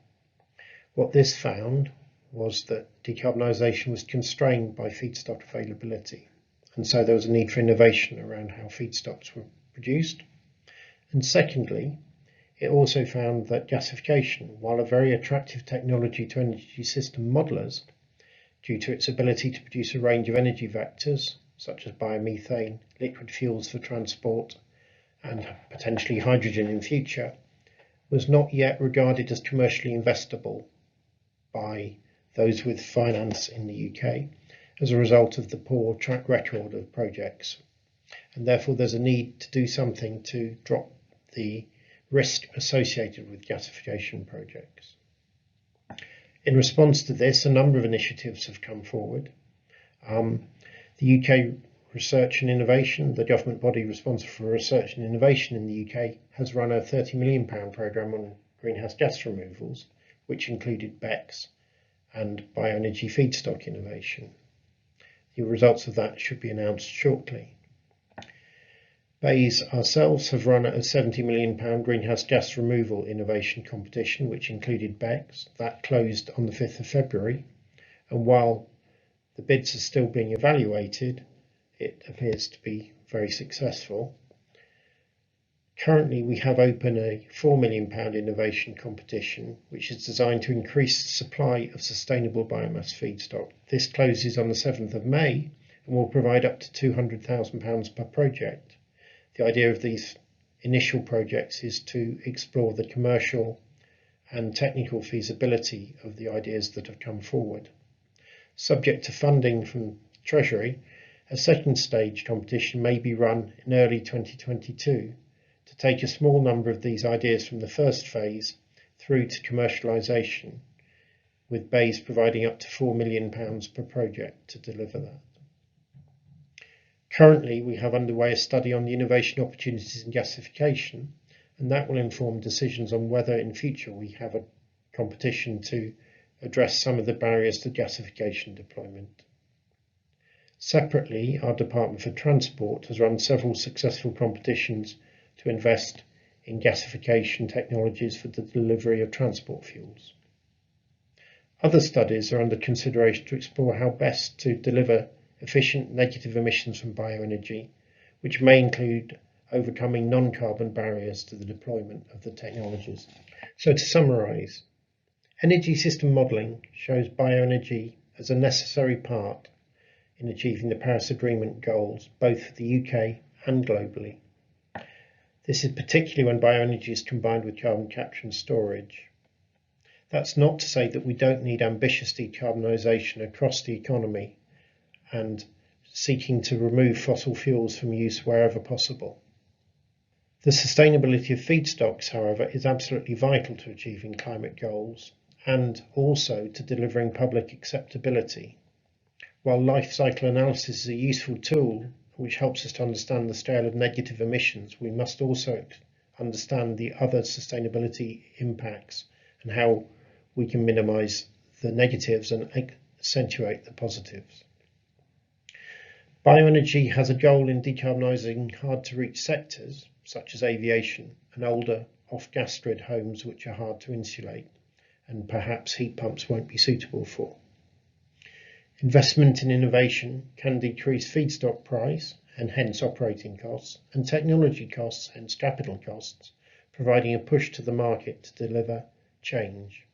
What this found was that decarbonisation was constrained by feedstock availability, and so there was a need for innovation around how feedstocks were produced. And secondly, it also found that gasification, while a very attractive technology to energy system modellers, due to its ability to produce a range of energy vectors, such as biomethane, liquid fuels for transport, and potentially hydrogen in future, was not yet regarded as commercially investable by those with finance in the UK as a result of the poor track record of projects. And therefore there's a need to do something to drop the risk associated with gasification projects. In response to this, a number of initiatives have come forward. The UK Research and Innovation, the government body responsible for research and innovation in the UK, has run a £30 million programme on greenhouse gas removals, which included BECCS and bioenergy feedstock innovation. The results of that should be announced shortly. BEIS ourselves have run a £70 million greenhouse gas removal innovation competition, which included BECCS. That closed on the 5th of February, and while the bids are still being evaluated, it appears to be very successful. Currently, we have open a £4 million innovation competition, which is designed to increase the supply of sustainable biomass feedstock. This closes on the 7th of May and will provide up to £200,000 per project. The idea of these initial projects is to explore the commercial and technical feasibility of the ideas that have come forward. Subject to funding from Treasury, a second stage competition may be run in early 2022 to take a small number of these ideas from the first phase through to commercialisation, with BEIS providing up to £4 million per project to deliver that. Currently, we have underway a study on the innovation opportunities in gasification, and that will inform decisions on whether in future we have a competition to address some of the barriers to gasification deployment. Separately, our Department for Transport has run several successful competitions to invest in gasification technologies for the delivery of transport fuels. Other studies are under consideration to explore how best to deliver efficient negative emissions from bioenergy, which may include overcoming non-carbon barriers to the deployment of the technologies. So to summarise, energy system modelling shows bioenergy as a necessary part in achieving the Paris Agreement goals, both for the UK and globally. This is particularly when bioenergy is combined with carbon capture and storage. That's not to say that we don't need ambitious decarbonisation across the economy and seeking to remove fossil fuels from use wherever possible. The sustainability of feedstocks, however, is absolutely vital to achieving climate goals and also to delivering public acceptability. While life cycle analysis is a useful tool which helps us to understand the scale of negative emissions, we must also understand the other sustainability impacts and how we can minimise the negatives and accentuate the positives. Bioenergy has a goal in decarbonising hard-to-reach sectors, such as aviation and older off-gas grid homes which are hard to insulate and perhaps heat pumps won't be suitable for. Investment in innovation can decrease feedstock price and hence operating costs, and technology costs, hence capital costs, providing a push to the market to deliver change.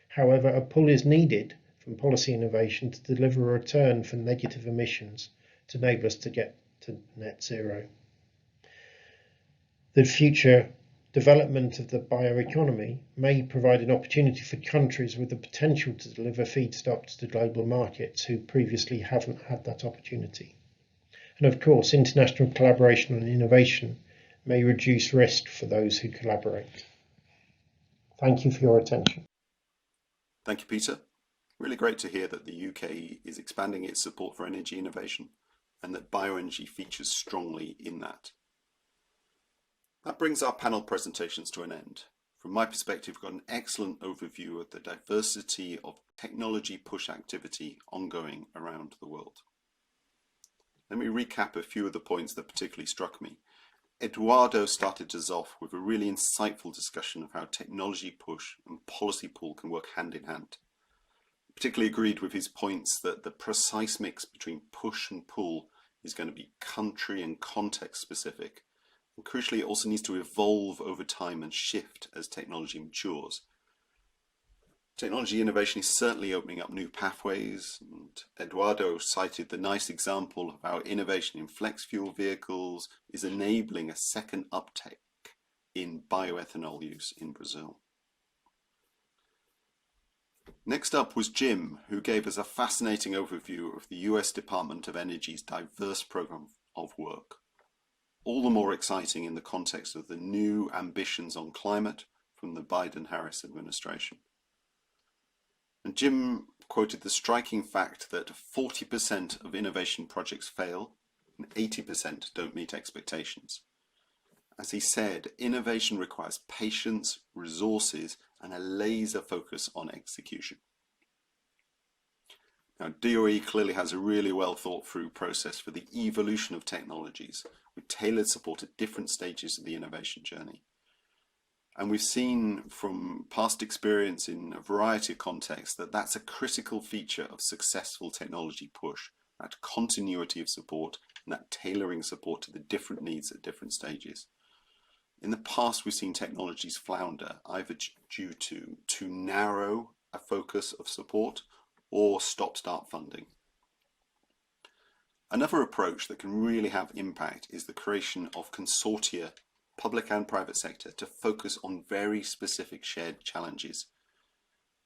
However, a pull is needed from policy innovation to deliver a return for negative emissions to enable us to get to net zero. The future development of the bioeconomy may provide an opportunity for countries with the potential to deliver feedstocks to global markets who previously haven't had that opportunity. And of course, international collaboration and innovation may reduce risk for those who collaborate. Thank you for your attention. Thank you, Peter. Really great to hear that the UK is expanding its support for energy innovation and that bioenergy features strongly in that. That brings our panel presentations to an end. From my perspective, we've got an excellent overview of the diversity of technology push activity ongoing around the world. Let me recap a few of the points that particularly struck me. Eduardo started us off with a really insightful discussion of how technology push and policy pull can work hand in hand. Particularly agreed with his points that the precise mix between push and pull is going to be country and context specific. And crucially, it also needs to evolve over time and shift as technology matures. Technology innovation is certainly opening up new pathways, and Eduardo cited the nice example of how innovation in flex fuel vehicles is enabling a second uptake in bioethanol use in Brazil. Next up was Jim, who gave us a fascinating overview of the US Department of Energy's diverse program of work. All the more exciting in the context of the new ambitions on climate from the Biden-Harris administration. And Jim quoted the striking fact that 40% of innovation projects fail and 80% don't meet expectations. As he said, innovation requires patience, resources, and a laser focus on execution. Now, DOE clearly has a really well thought through process for the evolution of technologies with tailored support at different stages of the innovation journey. And we've seen from past experience in a variety of contexts that that's a critical feature of successful technology push, that continuity of support and that tailoring support to the different needs at different stages. In the past, we've seen technologies flounder, either due to too narrow a focus of support or stop-start funding. Another approach that can really have impact is the creation of consortia, public and private sector, to focus on very specific shared challenges.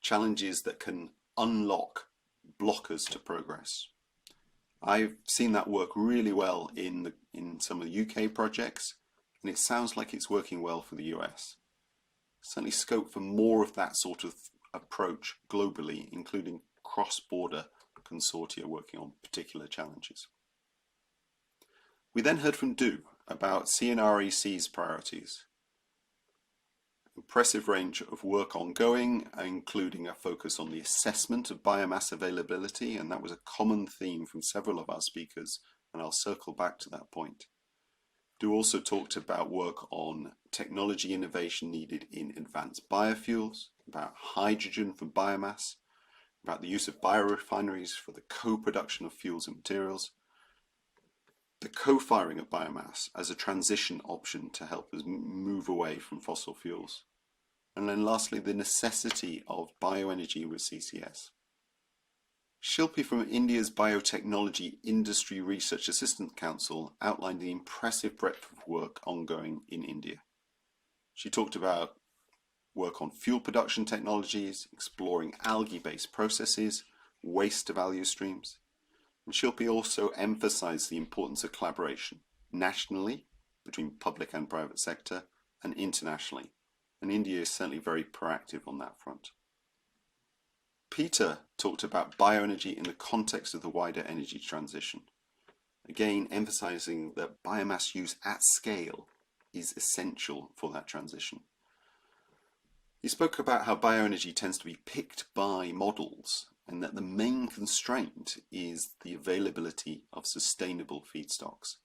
Challenges that can unlock blockers to progress. I've seen that work really well in some of the UK projects, and it sounds like it's working well for the US. Certainly scope for more of that sort of approach globally, including cross-border consortia working on particular challenges. We then heard from Du about CNREC's priorities. impressive range of work ongoing, including a focus on the assessment of biomass availability, and that was a common theme from several of our speakers, and I'll circle back to that point. Du also talked about work on technology innovation needed in advanced biofuels, about hydrogen for biomass, about the use of biorefineries for the co-production of fuels and materials, the co-firing of biomass as a transition option to help us move away from fossil fuels, and then lastly, the necessity of bioenergy with CCS. Shilpi from India's Biotechnology Industry Research Assistant Council outlined the impressive breadth of work ongoing in India. She talked about work on fuel production technologies, exploring algae-based processes, waste value streams. And Shilpi also emphasized the importance of collaboration nationally between public and private sector and internationally. And India is certainly very proactive on that front. Peter talked about bioenergy in the context of the wider energy transition, again emphasizing that biomass use at scale is essential for that transition. He spoke about how bioenergy tends to be picked by models and that the main constraint is the availability of sustainable feedstocks.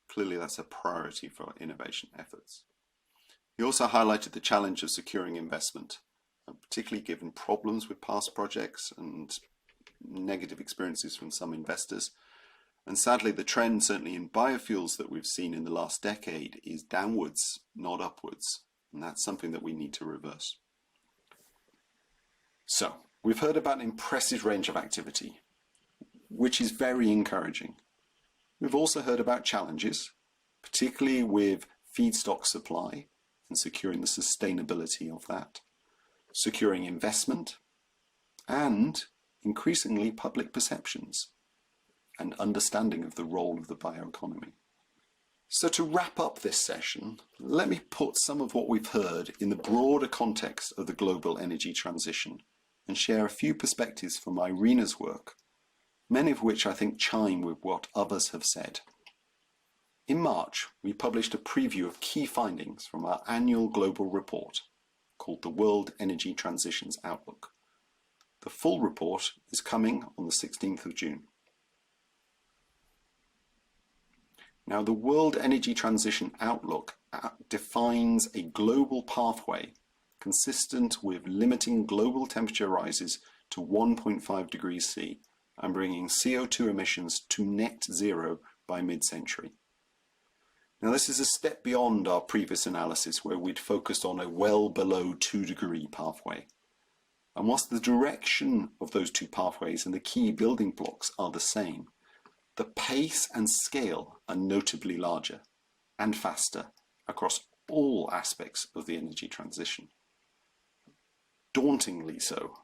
Clearly that's a priority for innovation efforts. He also highlighted the challenge of securing investment, particularly given problems with past projects and negative experiences from some investors. And sadly, the trend certainly in biofuels that we've seen in the last decade is downwards, not upwards. And that's something that we need to reverse. So, we've heard about an impressive range of activity, which is very encouraging. We've also heard about challenges, particularly with feedstock supply and securing the sustainability of that, securing investment, and increasingly public perceptions and understanding of the role of the bioeconomy. So to wrap up this session, let me put some of what we've heard in the broader context of the global energy transition and share a few perspectives from IRENA's work, many of which I think chime with what others have said. In March, we published a preview of key findings from our annual global report called the World Energy Transitions Outlook. The full report is coming on the 16th of June. Now, the World Energy Transition Outlook defines a global pathway consistent with limiting global temperature rises to 1.5 degrees C and bringing CO2 emissions to net zero by mid-century. Now, this is a step beyond our previous analysis where we'd focused on a well below 2 degree pathway. And whilst the direction of those two pathways and the key building blocks are the same, the pace and scale are notably larger and faster across all aspects of the energy transition. Dauntingly so.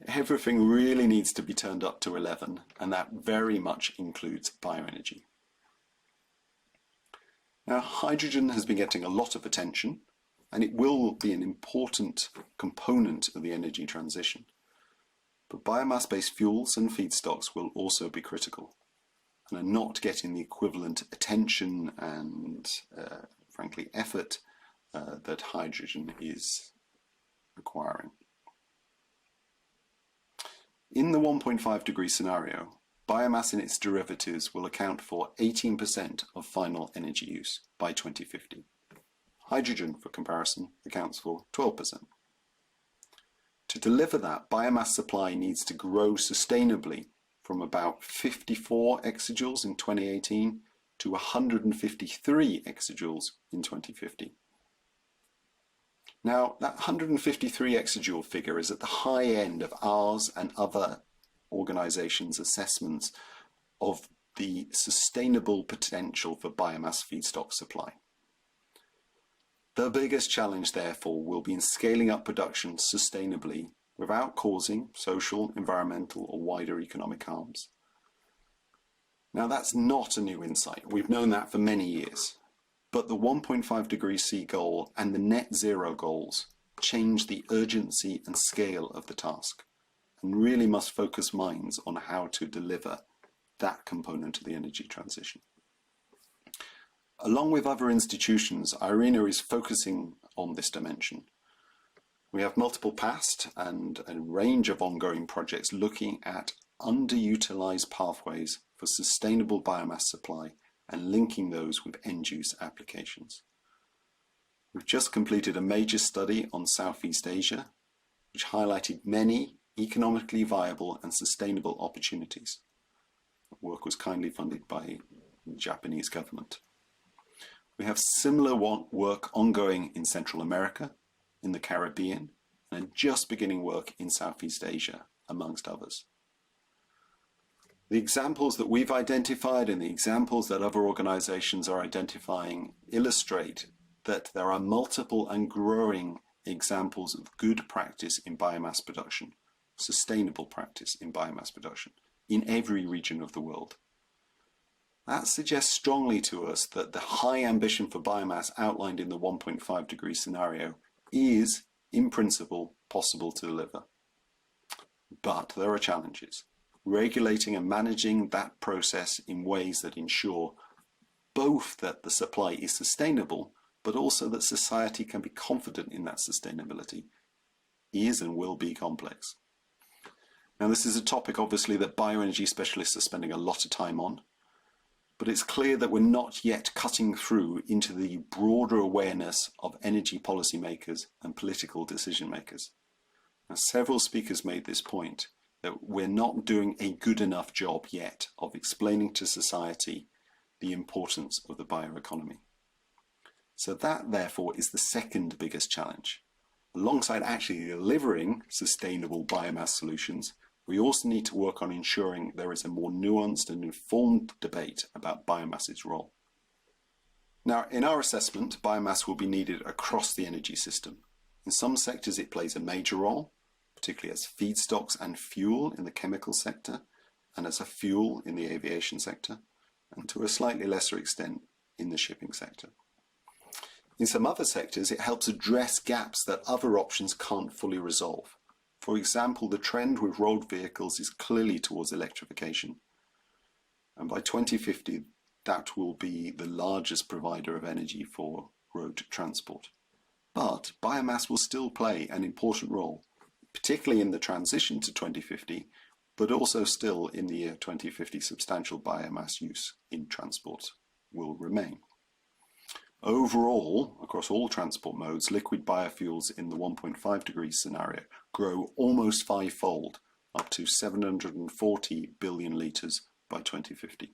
Everything really needs to be turned up to 11, and that very much includes bioenergy. Now, hydrogen has been getting a lot of attention, and it will be an important component of the energy transition. But biomass-based fuels and feedstocks will also be critical and are not getting the equivalent attention and, frankly, effort that hydrogen is requiring. In the 1.5 degree scenario, biomass and its derivatives will account for 18% of final energy use by 2050. Hydrogen, for comparison, accounts for 12%. To deliver that, biomass supply needs to grow sustainably from about 54 exajoules in 2018 to 153 exajoules in 2050. Now, that 153 exajoule figure is at the high end of ours and other organizations' assessments of the sustainable potential for biomass feedstock supply. The biggest challenge, therefore, will be in scaling up production sustainably without causing social, environmental, or wider economic harms. Now, that's not a new insight. We've known that for many years. But the 1.5 degrees C goal and the net zero goals change the urgency and scale of the task and really must focus minds on how to deliver that component of the energy transition. Along with other institutions, IRENA is focusing on this dimension. We have multiple past and a range of ongoing projects looking at underutilized pathways for sustainable biomass supply and linking those with end-use applications. We've just completed a major study on Southeast Asia, which highlighted many economically viable and sustainable opportunities. The work was kindly funded by the Japanese government. We have similar work ongoing in Central America, in the Caribbean, and just beginning work in Southeast Asia, amongst others. The examples that we've identified and the examples that other organizations are identifying illustrate that there are multiple and growing examples of good practice in biomass production, sustainable practice in biomass production, in every region of the world. That suggests strongly to us that the high ambition for biomass outlined in the 1.5 degree scenario is, in principle, possible to deliver. But there are challenges. Regulating and managing that process in ways that ensure both that the supply is sustainable, but also that society can be confident in that sustainability, is and will be complex. Now, this is a topic, obviously, that bioenergy specialists are spending a lot of time on, but it's clear that we're not yet cutting through into the broader awareness of energy policymakers and political decision makers. Now, several speakers made this point, that we're not doing a good enough job yet of explaining to society the importance of the bioeconomy. So that, therefore, is the second biggest challenge. Alongside actually delivering sustainable biomass solutions, we also need to work on ensuring there is a more nuanced and informed debate about biomass's role. Now, in our assessment, biomass will be needed across the energy system. In some sectors, it plays a major role, particularly as feedstocks and fuel in the chemical sector, and as a fuel in the aviation sector, and to a slightly lesser extent in the shipping sector. In some other sectors, it helps address gaps that other options can't fully resolve. For example, the trend with road vehicles is clearly towards electrification. And by 2050, that will be the largest provider of energy for road transport. But biomass will still play an important role, particularly in the transition to 2050, but also still in the year 2050, substantial biomass use in transport will remain. Overall, across all transport modes, liquid biofuels in the 1.5 degrees scenario grow almost fivefold, up to 740 billion litres by 2050.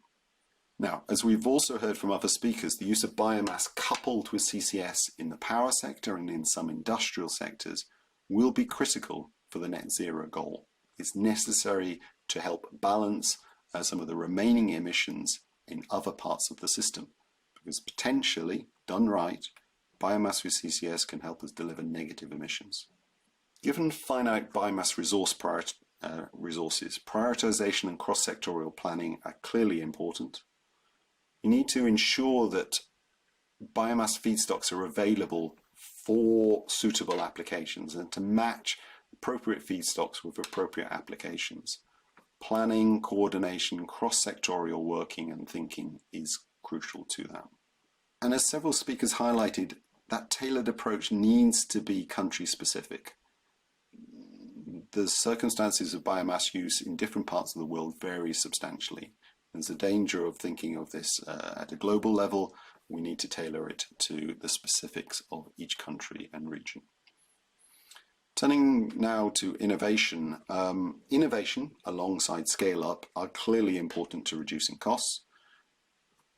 Now, as we've also heard from other speakers, the use of biomass coupled with CCS in the power sector and in some industrial sectors will be critical for the net zero goal. It's necessary to help balance some of the remaining emissions in other parts of the system, because potentially, done right, biomass with CCS can help us deliver negative emissions. Given finite biomass resources, prioritization and cross-sectorial planning are clearly important. You need to ensure that biomass feedstocks are available for suitable applications and to match appropriate feedstocks with appropriate applications. Planning, coordination, cross-sectorial working and thinking is crucial to that. And as several speakers highlighted, that tailored approach needs to be country-specific. The circumstances of biomass use in different parts of the world vary substantially. There's a danger of thinking of this at a global level. We need to tailor it to the specifics of each country and region. Turning now to innovation. Innovation alongside scale-up are clearly important to reducing costs,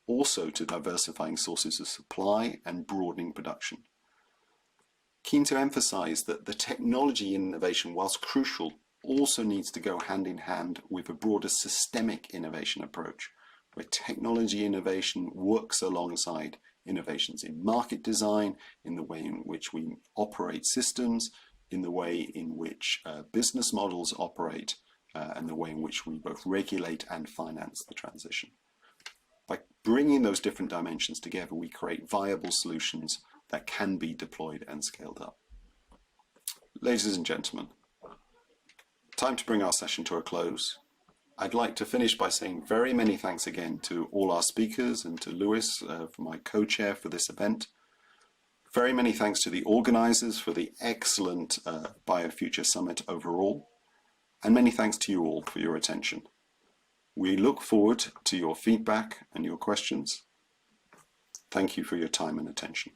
also to diversifying sources of supply and broadening production. Keen to emphasize that the technology innovation, whilst crucial, also needs to go hand in hand with a broader systemic innovation approach, where technology innovation works alongside innovations in market design, in the way in which we operate systems, in the way in which business models operate, and the way in which we both regulate and finance the transition. By bringing those different dimensions together, we create viable solutions that can be deployed and scaled up. Ladies and gentlemen, time to bring our session to a close. I'd like to finish by saying very many thanks again to all our speakers and to Lewis, my co-chair for this event. Very many thanks to the organisers for the excellent BioFuture Summit overall, and many thanks to you all for your attention. We look forward to your feedback and your questions. Thank you for your time and attention.